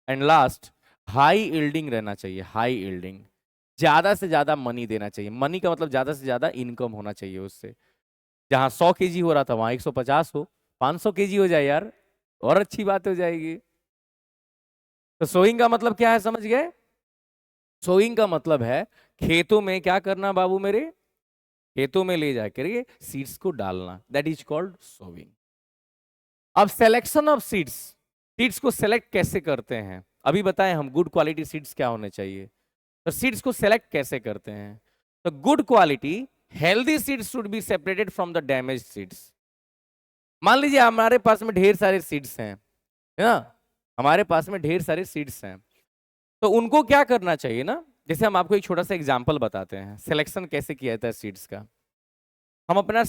एंड लास्ट, हाई यील्डिंग रहना चाहिए, हाई यील्डिंग, ज्यादा से ज्यादा मनी देना चाहिए, मनी का मतलब ज्यादा से ज्यादा इनकम होना चाहिए उससे। जहां 100 kg हो रहा था वहां 150 हो, 500 kg हो जाए यार, और अच्छी बात हो जाएगी। तो सोइंग का मतलब क्या है, समझ गए? सोइंग का मतलब है खेतों में क्या करना बाबू मेरे, खेतों में ले जाकर के सीड्स को डालना, दैट इज कॉल्ड सोइंग। अब सिलेक्शन ऑफ सीड्स, सीड्स को सेलेक्ट कैसे करते हैं, अभी बताएं हम गुड क्वालिटी सीड्स क्या होने चाहिए, तो सीड्स को सेलेक्ट कैसे करते हैं। तो good quality healthy seeds should be separated from the damage seeds. मान लीजिए हमारे पास में ढेर सारे सीड्स हैं, है ना, हमारे पास में ढेर सारे सीड्स हैं, तो उनको क्या करना चाहिए ना, जैसे हम आपको एक छोटा सा एग्जांपल बताते हैं सिलेक्शन कैसे किया जाता है सीड्स का। हम अपना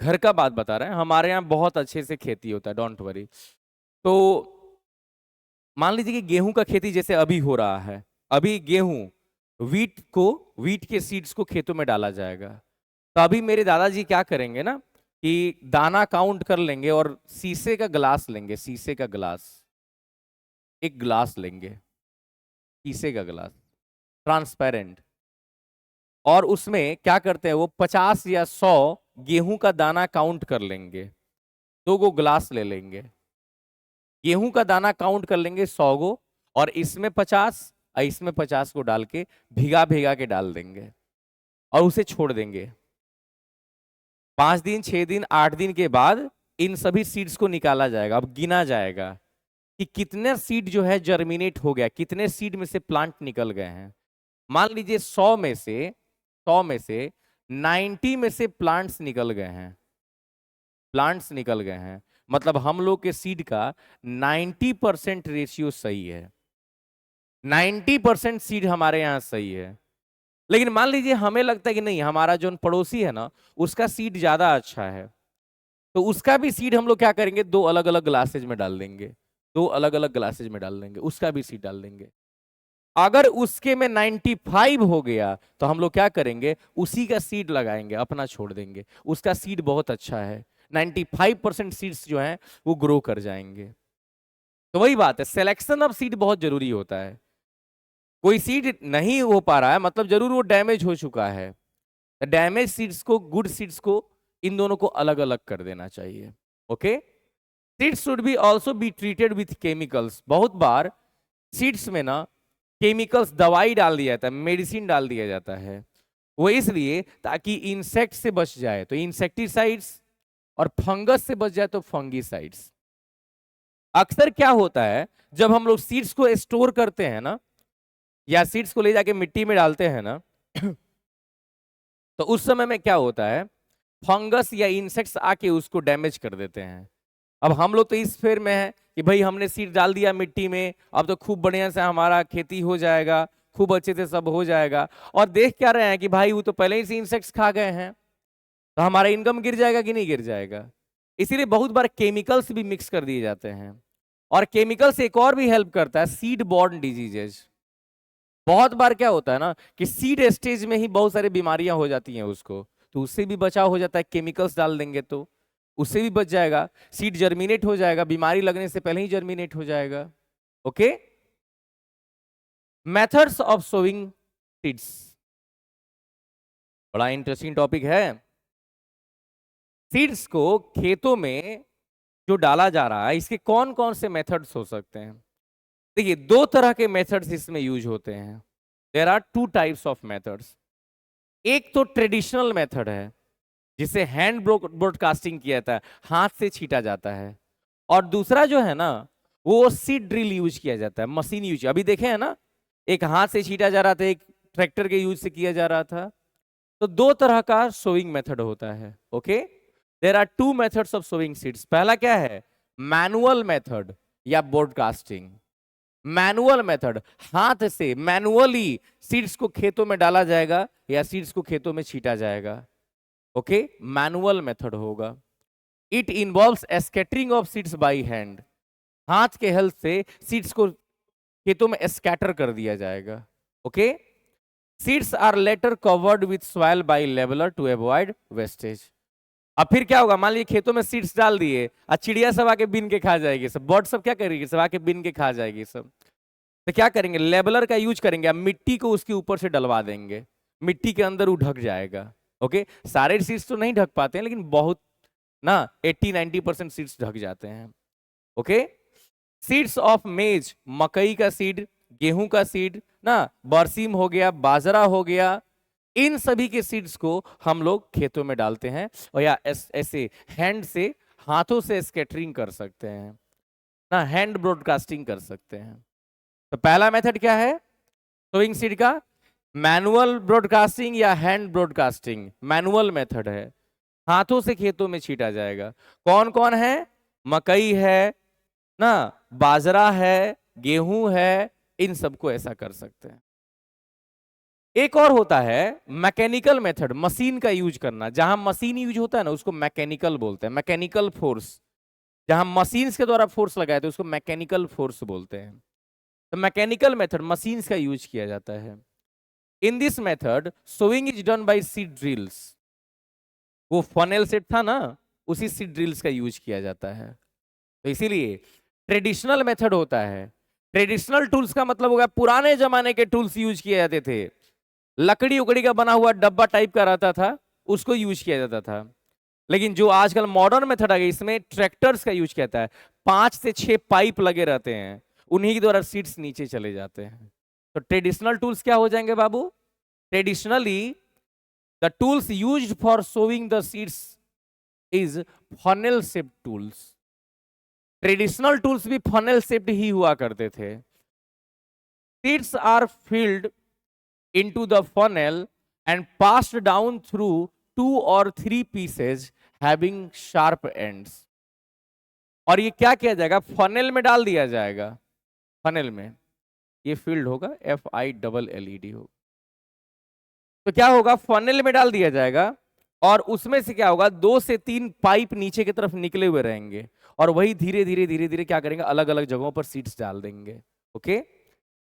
घर का बात बता रहे हैं, हमारे यहाँ बहुत अच्छे से खेती होता है, डोंट वरी। तो मान लीजिए कि गेहूं का खेती जैसे अभी हो रहा है, अभी गेहूं वीट के सीड्स को खेतों में डाला जाएगा। तो अभी मेरे दादाजी क्या करेंगे ना कि दाना काउंट कर लेंगे और शीशे का ग्लास लेंगे, शीशे का ग्लास, एक ग्लास लेंगे, शीशे का ग्लास ट्रांसपेरेंट, और उसमें क्या करते हैं वो 50 या 100 गेहूं का दाना काउंट कर लेंगे, 2 गो ग्लास ले लेंगे, गेहूं का दाना काउंट कर लेंगे 100 गो, और इसमें 50 और इसमें 50 को डाल के भिगा भिगा के डाल देंगे और उसे छोड़ देंगे। 5 दिन, 6 दिन, 8 दिन के बाद इन सभी सीड्स को निकाला जाएगा। अब गिना जाएगा कि कितने सीड जो है जर्मिनेट हो गया, कितने सीड में से प्लांट निकल गए हैं। मान लीजिए 100 में से 90 में से प्लांट्स निकल गए हैं, प्लांट्स निकल गए हैं, मतलब हम लोग के सीड का 90% रेशियो सही है, 90% सीड हमारे यहाँ सही है। लेकिन मान लीजिए हमें लगता है कि नहीं, हमारा जो पड़ोसी है ना उसका सीड ज्यादा अच्छा है, तो उसका भी सीड हम लोग क्या करेंगे, 2 अलग अलग ग्लासेज में डाल देंगे, 2 अलग अलग ग्लासेज में डाल देंगे, उसका भी सीड डाल देंगे। अगर उसके में 95 हो गया तो हम लोग क्या करेंगे, उसी का सीड लगाएंगे, अपना छोड़ देंगे, उसका सीड बहुत अच्छा है, 95% सीड्स जो हैं वो ग्रो कर जाएंगे। तो वही बात है, सिलेक्शन ऑफ सीड बहुत जरूरी होता है। कोई सीड नहीं हो पा रहा है मतलब जरूर वो डैमेज हो चुका है, डैमेज सीड्स को, गुड सीड्स को, इन दोनों को अलग अलग कर देना चाहिए। Okay, seeds should be also be treated with chemicals. बहुत बार सीड्स में ना केमिकल्स, दवाई डाल दिया जाता है, मेडिसिन डाल दिया जाता है, वो इसलिए ताकि इंसेक्ट से बच जाए तो इंसेक्टिसाइड्स, और फंगस से बच जाए तो फंगीसाइड्स। अक्सर क्या होता है जब हम लोग सीड्स को स्टोर करते हैं ना, या सीड्स को ले जाके मिट्टी में डालते हैं ना तो उस समय में क्या होता है, फंगस या इंसेक्ट्स आके उसको डैमेज कर देते हैं। अब हम लोग तो इस फेर में है कि भाई हमने सीड डाल दिया मिट्टी में, अब तो खूब बढ़िया से हमारा खेती हो जाएगा, खूब अच्छे से सब हो जाएगा, और देख क्या रहे हैं कि भाई वो तो पहले ही से इंसेक्ट्स खा गए हैं, तो हमारा इनकम गिर जाएगा कि नहीं गिर जाएगा। इसीलिए बहुत बार केमिकल्स भी मिक्स कर दिए जाते हैं, और केमिकल्स एक और भी हेल्प करता है, सीड बॉर्न डिजीजेज। बहुत बार क्या होता है ना कि सीड स्टेज में ही बहुत सारी बीमारियां हो जाती हैं उसको, तो उससे भी बचाव हो जाता है, केमिकल्स डाल देंगे तो उससे भी बच जाएगा, सीड जर्मिनेट हो जाएगा, बीमारी लगने से पहले ही जर्मिनेट हो जाएगा। Okay, methods of sowing seeds, बड़ा इंटरेस्टिंग टॉपिक है। सीड्स को खेतों में जो डाला जा रहा है, इसके कौन कौन से मेथड्स हो सकते हैं। देखिए 2 तरह के मेथड्स इसमें यूज होते हैं, there are 2 types of methods. एक तो ट्रेडिशनल मेथड है जिसे हैंड ब्रॉडकास्टिंग किया जाता है, हाथ से छीटा जाता है, और दूसरा जो है ना वो सीड ड्रिल यूज किया जाता है, मशीन यूज। अभी देखे हैं ना, एक हाथ से छीटा जा रहा था, एक ट्रैक्टर के यूज से किया जा रहा था। तो 2 तरह का सोइंग मेथड होता है। Okay, there are 2 methods of sowing seeds. पहला क्या है, मैनुअल मेथड या ब्रॉडकास्टिंग। मैनुअल मेथड, हाथ से मैनुअली सीड्स को खेतों में डाला जाएगा या सीड्स को खेतों में छीटा जाएगा। ओके, मैनुअल मेथड होगा। It involves scattering of seeds by hand, हाथ के हेल्प से सीड्स को खेतों में स्कैटर कर दिया जाएगा। Okay, seeds are later covered with soil by leveller to avoid wastage. अब फिर क्या होगा, मान लीजिए खेतों में सीड्स डाल दिए और चिड़िया सब आके बीन के खा जाएगी, सब बर्ड सब क्या करेगी, सब आके बीन के खा जाएगी सब। तो क्या करेंगे, लेबलर का यूज करेंगे, अब मिट्टी को उसके ऊपर से डलवा देंगे, मिट्टी के अंदर वो ढक जाएगा। ओके, सारे सीड्स तो नहीं ढक पाते हैं लेकिन बहुत ना 80-90% सीड्स ढक जाते हैं। ओके, सीड्स ऑफ मेज, मकई का सीड, गेहूं का सीड ना, बरसीम हो गया, बाजरा हो गया, इन सभी के सीड्स को हम लोग खेतों में डालते हैं, और या ऐसे हैंड से, हाथों से स्कैटरिंग कर सकते हैं ना, हैंड ब्रॉडकास्टिंग कर सकते हैं। तो पहला मेथड क्या है सोइंग सीड का, मैनुअल ब्रॉडकास्टिंग या हैंड ब्रॉडकास्टिंग। मैनुअल मेथड है, हाथों से खेतों में छीटा जाएगा। कौन कौन है? मकई है ना, बाजरा है, गेहूं है, इन सबको ऐसा कर सकते हैं। एक और होता है मैकेनिकल मेथड, मशीन का यूज करना। जहां मशीन यूज होता है ना उसको मैकेनिकल बोलते हैं, मैकेनिकल फोर्स। जहां मशीन के द्वारा फोर्स लगाए तो उसको मैकेनिकल फोर्स बोलते हैं। तो मैकेनिकल मेथड मशीन का यूज किया जाता है। In this method sowing is done by seed drills. वो फनेल सेट था ना, उसी सीड ड्रिल्स का यूज किया जाता है। तो इसीलिए ट्रेडिशनल मेथड होता है। ट्रेडिशनल टूल्स का मतलब होगा पुराने जमाने के टूल्स यूज किए जाते थे। लकड़ी उकड़ी का बना हुआ डब्बा टाइप का रहता था, उसको यूज किया जाता था। लेकिन जो आजकल मॉडर्न मेथड आ गया इसमें ट्रैक्टर्स का यूज किया जाता है। 5 से 6 पाइप लगे रहते हैं, उन्हीं के द्वारा सीड्स नीचे चले जाते हैं। तो ट्रेडिशनल टूल्स क्या हो जाएंगे बाबू? Traditionally the tools used for sowing the seeds is funnel shape tools. Traditional tools भी फनेल शेप्ड ही हुआ करते थे। Seeds are filled into the funnel and passed down through 2 or 3 pieces having sharp ends। और ये क्या किया जाएगा? फनेल में डाल दिया जाएगा। फनेल में ये फील्ड होगा, FILLED होगा। तो क्या होगा? फनेल में डाल दिया जाएगा और उसमें से क्या होगा? 2 से 3 पाइप नीचे की तरफ निकले हुए रहेंगे और वही धीरे धीरे धीरे धीरे क्या करेंगे? अलग अलग जगहों पर सीड्स डाल देंगे। Okay,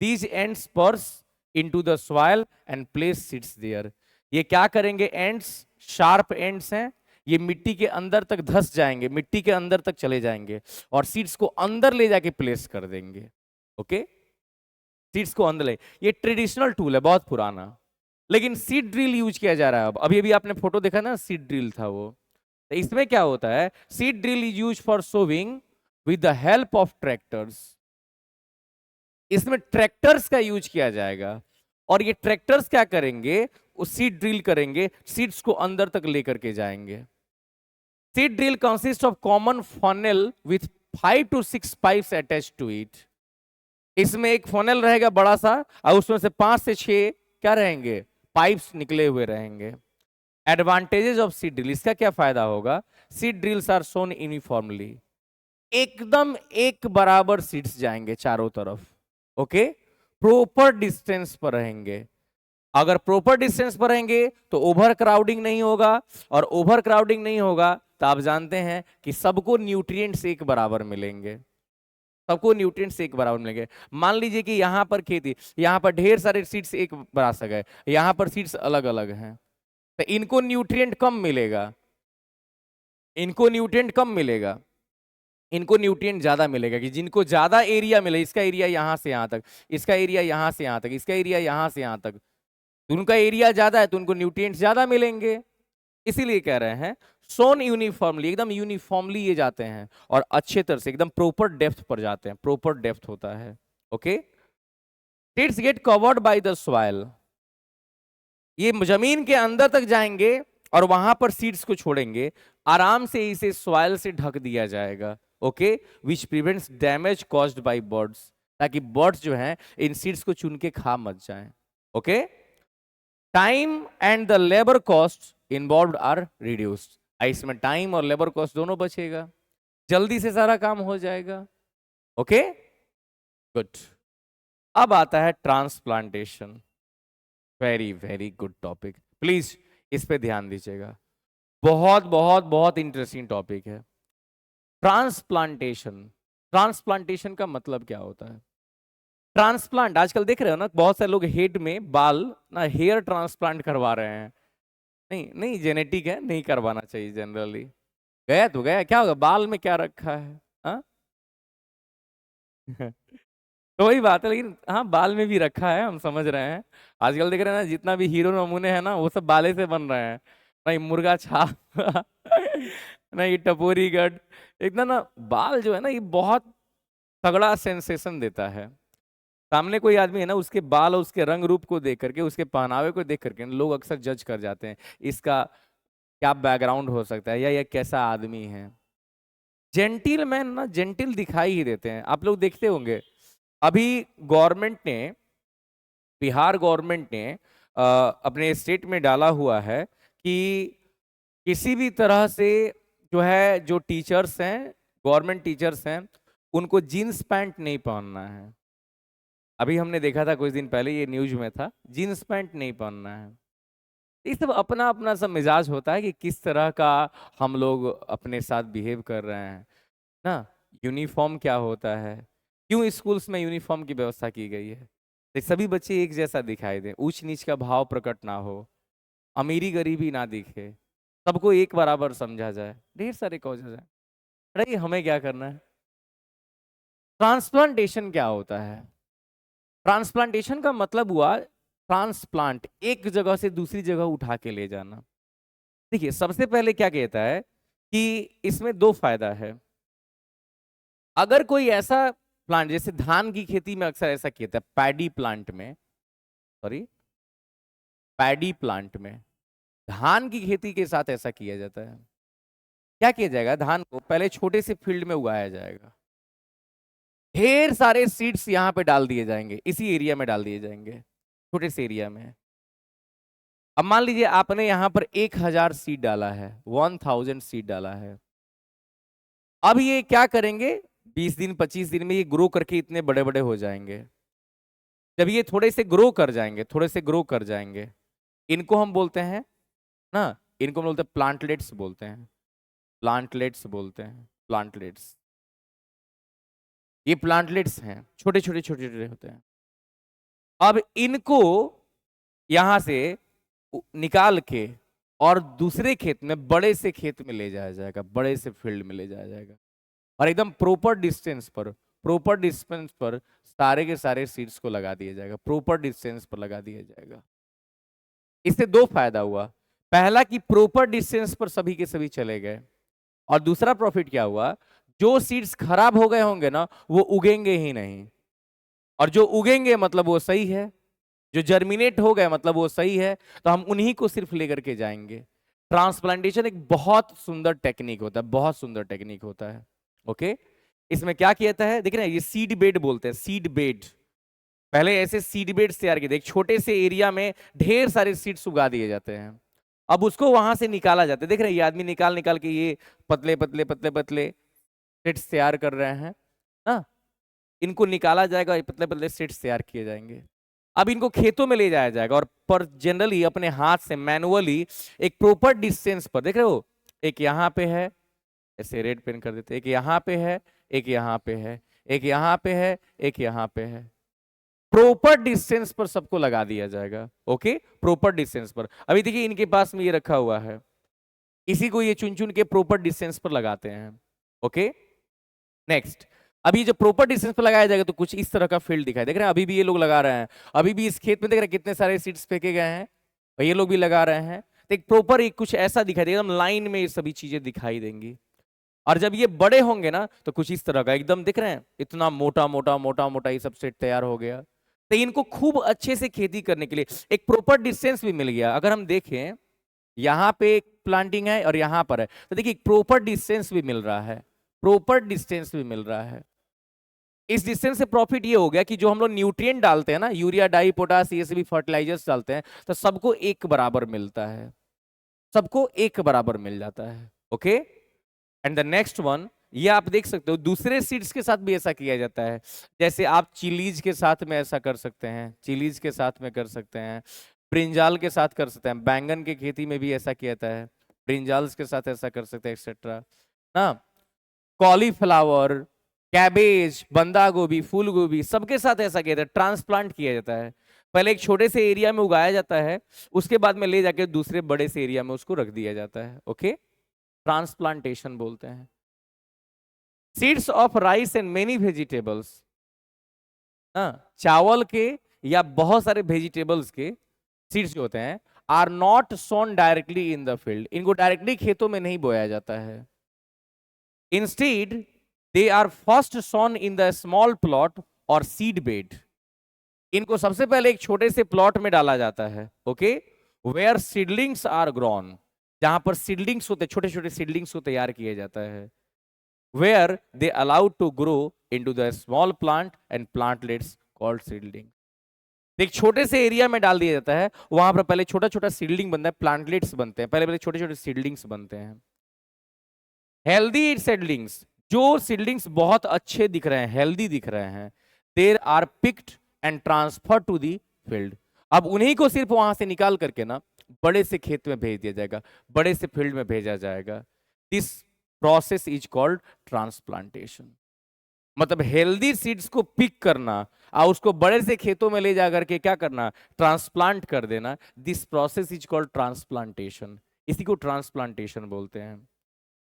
these ends purse into the soil and place seeds there। ये क्या करेंगे? एंड्स शार्प एंड्स हैं, ये मिट्टी के अंदर तक धस जाएंगे, मिट्टी के अंदर तक चले जाएंगे और सीड्स को अंदर ले जाके प्लेस कर देंगे। ओके, सीड्स को अंदर ले। ये ट्रेडिशनल टूल है, बहुत पुराना। लेकिन सीड ड्रिल यूज किया जा रहा है अब। अभी अभी आपने फोटो देखा ना, सीड ड्रिल था वो। तो इसमें क्या होता है? Seed drill is use for sowing with the help of tractors. इसमें ट्रैक्टर्स का यूज किया जाएगा और ये ट्रैक्टर्स क्या करेंगे? उस सीड ड्रिल करेंगे, सीड्स को अंदर तक लेकर के जाएंगे। Seed drill consist of common funnel with 5 to 6 pipes attached to it. इसमें एक फनेल रहेगा बड़ा सा और उसमें से 5 से 6 क्या रहेंगे? पाइप्स निकले हुए रहेंगे। एडवांटेजेस ऑफ सीड ड्रिल, इसका क्या फायदा होगा? Seed drills are sown uniformly, एकदम एक बराबर सीड्स जाएंगे चारों तरफ। ओके, प्रॉपर डिस्टेंस पर रहेंगे। अगर प्रॉपर डिस्टेंस पर रहेंगे तो ओवर क्राउडिंग नहीं होगा, और ओवर क्राउडिंग नहीं होगा तो आप जानते हैं कि सबको न्यूट्रिएंट्स एक बराबर मिलेंगे। सबको न्यूट्रिएंट्स एक बराबर मिलेंगे। मान लीजिए कि यहां पर खेती, यहां पर ढेर सारे सीड्स एक बराबर है, यहां पर सीड्स अलग अलग हैं, तो इनको न्यूट्रिएंट कम मिलेगा, इनको न्यूट्रिएंट कम मिलेगा, इनको न्यूट्रिएंट ज्यादा मिलेगा। कि जिनको ज्यादा एरिया मिले, इसका एरिया यहां से यहां तक, इसका एरिया यहां से यहां तक, इसका एरिया यहां से यहां तक, तो उनका एरिया ज्यादा है तो उनको न्यूट्रिएंट्स ज्यादा मिलेंगे। इसीलिए कह रहे हैं सोन यूनिफॉर्मली, एकदम यूनिफॉर्मली ये जाते हैं और अच्छे तरह से एकदम प्रॉपर डेप्थ पर जाते हैं, प्रॉपर डेप्थ होता है। Okay, seeds get covered by the soil. ये जमीन के अंदर तक जाएंगे और वहां पर सीड्स को छोड़ेंगे, आराम से इसे सॉइल से ढक दिया जाएगा। Okay, which prevents damage caused by birds, ताकि बर्ड्स जो हैं इन सीड्स को चुन के खा मत जाएं। Okay, time and the labour cost involved are reduced. इसमें टाइम और लेबर कॉस्ट दोनों बचेगा, जल्दी से सारा काम हो जाएगा। Okay, good. अब आता है transplantation. Very very good topic, please इस पे ध्यान दीजिएगा। बहुत बहुत बहुत इंटरेस्टिंग टॉपिक है ट्रांसप्लांटेशन। ट्रांसप्लांटेशन का मतलब क्या होता है? ट्रांसप्लांट आजकल देख रहे हो ना, बहुत सारे लोग हेड में बाल ना हेयर ट्रांसप्लांट करवा रहे हैं। नहीं नहीं, जेनेटिक है, नहीं करवाना चाहिए जनरली। गया तो गया, क्या होगा? बाल में क्या रखा है? हाँ तो वही बात है, लेकिन हाँ बाल में भी रखा है, हम समझ रहे हैं। आजकल देख रहे हैं ना, जितना भी हीरो नमूने हैं ना वो सब बाले से बन रहे हैं। नहीं मुर्गा छाप नहीं टपोरी गढ़, एकदम ना बाल जो है ना ये बहुत तगड़ा सेंसेशन देता है। सामने कोई आदमी है ना, उसके बाल और उसके रंग रूप को देख करके, उसके पहनावे को देख करके लोग अक्सर जज कर जाते हैं इसका क्या बैकग्राउंड हो सकता है या ये कैसा आदमी है। जेंटिल मैन ना जेंटिल दिखाई ही देते हैं, आप लोग देखते होंगे। अभी गवर्नमेंट ने, बिहार गवर्नमेंट ने अपने स्टेट में डाला हुआ है कि किसी भी तरह से जो है, जो टीचर्स हैं, गवर्नमेंट टीचर्स हैं, उनको जीन्स पैंट नहीं पहनना है। अभी हमने देखा था कुछ दिन पहले, ये न्यूज में था, जीन्स पैंट नहीं पहनना है। ये सब अपना अपना सब मिजाज होता है कि किस तरह का हम लोग अपने साथ बिहेव कर रहे हैं ना। यूनिफॉर्म क्या होता है, क्यों स्कूल्स में यूनिफॉर्म की व्यवस्था की गई है, कि सभी बच्चे एक जैसा दिखाई दें, ऊंच नीच का भाव प्रकट ना हो, अमीरी गरीबी ना दिखे, सबको एक बराबर समझा जाए, ढेर सारे कॉजेज हैं। अरे हमें क्या करना है? ट्रांसप्लांटेशन क्या होता है? ट्रांसप्लांटेशन का मतलब हुआ ट्रांसप्लांट, एक जगह से दूसरी जगह उठा के ले जाना। देखिए सबसे पहले क्या कहता है कि इसमें दो फायदा है। अगर कोई ऐसा प्लांट, जैसे धान की खेती में अक्सर ऐसा किया जाता है, पैडी प्लांट में, सॉरी, पैडी प्लांट में, धान की खेती के साथ ऐसा किया जाता है। क्या किया जाएगा? धान को पहले छोटे से फील्ड में उगाया जाएगा, ढेर सारे सीड्स यहां पे डाल दिए जाएंगे, इसी एरिया में डाल दिए जाएंगे, छोटे से एरिया में। अब मान लीजिए आपने यहां पर 1000 सीड डाला है, 1000 सीड डाला है। अब ये क्या करेंगे, 20 दिन 25 दिन में ये ग्रो करके इतने बड़े बड़े हो जाएंगे। जब ये थोड़े से ग्रो कर जाएंगे, थोड़े से ग्रो कर जाएंगे, इनको हम बोलते हैं ना, इनको हम बोलते हैं प्लांटलेट्स बोलते हैं, प्लांटलेट्स बोलते हैं, प्लांटलेट्स। ये प्लांटलेट्स हैं, छोटे छोटे छोटे छोटे होते हैं। अब इनको यहां से निकाल के और दूसरे खेत में, बड़े से खेत में ले जाया जाएगा, बड़े से फील्ड में ले जाया जाएगा, और एकदम प्रॉपर डिस्टेंस पर, प्रॉपर डिस्टेंस पर सारे के सारे सीड्स को लगा दिया जाएगा, प्रॉपर डिस्टेंस पर लगा दिया जाएगा। इससे दो फायदा हुआ। पहला कि प्रॉपर डिस्टेंस पर सभी के सभी चले गए, और दूसरा प्रॉफिट क्या हुआ, जो सीड्स खराब हो गए होंगे ना, वो उगेंगे ही नहीं, और जो उगेंगे मतलब वो सही है, जो जर्मिनेट हो गए मतलब वो सही है, तो हम उन्हीं को सिर्फ लेकर के जाएंगे। ट्रांसप्लांटेशन एक बहुत सुंदर टेक्निक होता है, बहुत सुंदर टेक्निक होता है। ओके, इसमें क्या किया जाता है, देख रहे हैं, ये सीड बेड बोलते हैं, सीड बेड। पहले ऐसे सीड बेड तैयार किए, एक छोटे से एरिया में ढेर सारे सीड्स उगा दिए जाते हैं। अब उसको वहां से निकाला जाता है, देख रहे हैं, ये आदमी निकाल निकाल के ये पतले पतले पतले पतले सीड्स तैयार कर रहे हैं ना। इनको निकाला जाएगा, ये पतले पतले सीड्स तैयार किए जाएंगे। अब इनको खेतों में ले जाया जाएगा, और पर जनरली अपने हाथ से मैनुअली एक प्रॉपर डिस्टेंस पर, देख रहे हो, एक यहाँ पे है, ऐसे रेड पेन कर देते, एक यहाँ पे है, एक यहाँ पे है, एक यहाँ पे है, एक यहाँ पे है, प्रॉपर डिस्टेंस पर सबको लगा दिया जाएगा। ओके, प्रॉपर डिस्टेंस पर। अभी देखिए इनके पास में ये रखा हुआ है, इसी को ये चुन चुन के प्रॉपर डिस्टेंस पर लगाते हैं। ओके, नेक्स्ट, अभी जब प्रॉपर डिस्टेंस पर लगाया जाएगा तो कुछ इस तरह का फील्ड दिखाई, देख रहे हैं, अभी भी ये लोग लगा रहे हैं, अभी भी इस खेत में देख रहे हैं कितने सारे सीड्स फेंके गए हैं, और ये लोग भी लगा रहे हैं। तो एक प्रॉपर एक कुछ ऐसा दिखाई देगा, एकदम लाइन में ये सभी चीजें दिखाई देंगी। और जब ये बड़े होंगे ना, तो कुछ इस तरह का एकदम, दिख रहे हैं, इतना मोटा मोटा मोटा मोटा ये सब सेट तैयार हो गया। तो इनको खूब अच्छे से खेती करने के लिए एक प्रॉपर डिस्टेंस भी मिल गया। अगर हम देखें, यहाँ पे एक प्लांटिंग है और यहाँ पर है, तो देखिए प्रॉपर डिस्टेंस भी मिल रहा है, प्रॉपर डिस्टेंस भी मिल रहा है। इस डिस्टेंस से प्रॉफिट ये हो गया कि जो हम लोग न्यूट्रिएंट डालते हैं ना, यूरिया डाई पोटास ये सभी फर्टिलाइजर्स डालते हैं, तो सबको एक बराबर मिलता है, सबको एक बराबर मिल जाता है। Okay, and the next one, ये आप देख सकते हो दूसरे सीड्स के साथ भी ऐसा किया जाता है। जैसे आप चिलीज के साथ में ऐसा कर सकते हैं, चिलीज के साथ में कर सकते हैं, ब्रिंजाल के साथ कर सकते हैं, बैंगन की खेती में भी ऐसा किया जाता है, ब्रिंजाल्स के साथ ऐसा कर सकते हैं, एक्सेट्रा ना, कॉलीफ्लावर, कैबेज, बंदा गोभी, फूल गोभी, सबके साथ ऐसा किया जाता है, ट्रांसप्लांट किया जाता है। पहले एक छोटे से एरिया में उगाया जाता है, उसके बाद में ले जाके दूसरे बड़े से एरिया में उसको रख दिया जाता है। ओके, ट्रांसप्लांटेशन बोलते हैं। Seeds of rice and many vegetables, चावल के या बहुत सारे वेजिटेबल्स के सीड्स जो होते हैं, are not sown directly in the field, इनको डायरेक्टली खेतों में नहीं बोया जाता है। Instead they are first sown in the small plot or seed bed, इनको सबसे पहले एक छोटे से प्लॉट में डाला जाता है। Okay, where seedlings are grown, जहां पर सीडलिंग्स होते, छोटे छोटे सीडलिंग्स को तैयार किया जाता है, where they allowed to grow into the small plant and plantlets called seedling। तो एक छोटे से एरिया में डाल दिया जाता है, वहां पर पहले छोटा छोटा सीडलिंग बनता है, प्लांटलेट्स बनते हैं, पहले पहले छोटे छोटे सीडलिंग्स बनते हैं। हेल्दी सीडलिंग्स, जो सीडलिंग्स बहुत अच्छे दिख रहे हैं, हेल्दी दिख रहे हैं, there are picked and transfer to the field. अब उन्हीं को सिर्फ वहां से निकाल करके ना बड़े से खेत में भेज दिया जाएगा, बड़े से फील्ड में भेजा जाएगा। This process is called transplantation. मतलब हेल्दी सीड्स को पिक करना और उसको बड़े से खेतों में ले जा करके क्या करना, ट्रांसप्लांट कर देना। This process is called transplantation. इसी को ट्रांसप्लांटेशन बोलते हैं।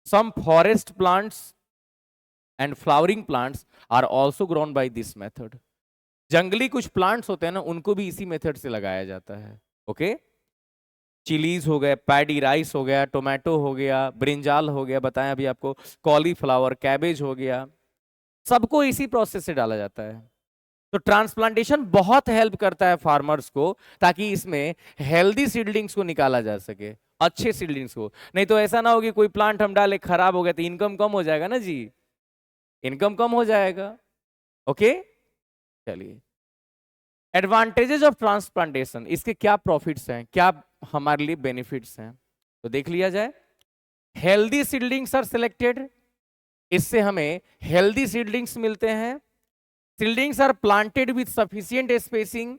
Some forest plants and flowering plants are also grown by this method. जंगली कुछ प्लांट्स होते हैं ना, उनको भी इसी मेथड से लगाया जाता है। ओके, चिलीज हो गए, पैडी राइस हो गया, टोमेटो हो गया, ब्रिंजाल हो गया, बताएं अभी आपको, कॉलीफ्लावर, कैबेज हो गया, सबको इसी प्रोसेस से डाला जाता है। तो ट्रांसप्लांटेशन बहुत हेल्प करता है फार्मर्स को, ताकि इसमें हेल्दी सीडलिंग्स को निकाला जा सके, अच्छे सीडलिंग्स को। नहीं तो ऐसा ना हो कि कोई प्लांट हम डाले खराब हो गया तो इनकम कम हो जाएगा ना जी, इनकम कम हो जाएगा। ओके, चलिए, एडवांटेजेस ऑफ ट्रांसप्लांटेशन, इसके क्या प्रॉफिट्स हैं, क्या हमारे लिए बेनिफिट्स हैं, तो देख लिया जाए। हेल्दी सीडलिंग्स आर सिलेक्टेड, इससे हमें हेल्दी सीडलिंग्स मिलते हैं। Seedlings are planted with sufficient spacing,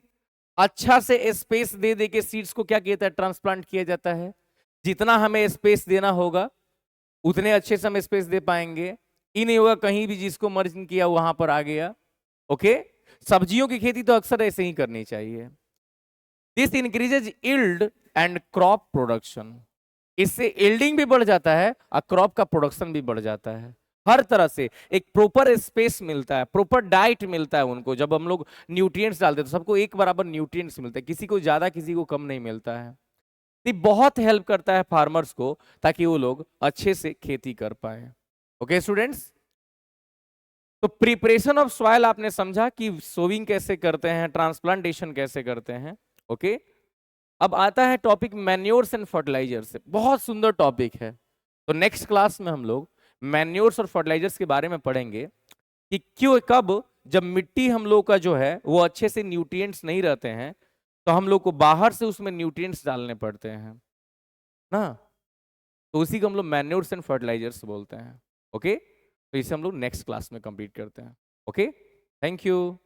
अच्छा से स्पेस दे दे के सीड्स को क्या किया जाता है, ट्रांसप्लांट किया जाता है। जितना हमें स्पेस देना होगा उतने अच्छे से हम स्पेस दे पाएंगे। ये नहीं होगा कहीं भी जिसको मर्ज किया वहां पर आ गया। ओके, सब्जियों की खेती तो अक्सर ऐसे ही करनी चाहिए। This increases yield and crop production, इससे यील्डिंग भी बढ़ जाता है और क्रॉप का प्रोडक्शन भी बढ़ जाता है। हर तरह से एक प्रॉपर स्पेस मिलता है, प्रॉपर डाइट मिलता है उनको। जब हम लोग न्यूट्रिएंट्स डालते हैं तो सबको एक बराबर न्यूट्रिएंट्स मिलते हैं, किसी को ज्यादा किसी को कम नहीं मिलता है। ये बहुत हेल्प करता है फार्मर्स को, ताकि वो लोग अच्छे से खेती कर पाए। ओके स्टूडेंट्स, तो प्रिपरेशन ऑफ सॉइल आपने समझा कि सोविंग कैसे करते हैं, ट्रांसप्लांटेशन कैसे करते हैं। ओके, अब आता है टॉपिक मैन्योर्स एंड फर्टिलाइजर्स से। बहुत सुंदर टॉपिक है। तो नेक्स्ट क्लास में हम लोग मैन्योर्स और फर्टिलाइजर्स के बारे में पढ़ेंगे कि क्यों, कब, जब मिट्टी हम लोग का जो है वो अच्छे से न्यूट्रिएंट्स नहीं रहते हैं तो हम लोग को बाहर से उसमें न्यूट्रिएंट्स डालने पड़ते हैं ना। तो उसी को हम लोग मैन्योर्स एंड फर्टिलाइजर्स बोलते हैं। ओके, तो इसे हम लोग नेक्स्ट क्लास में कंप्लीट करते हैं। Okay, thank you.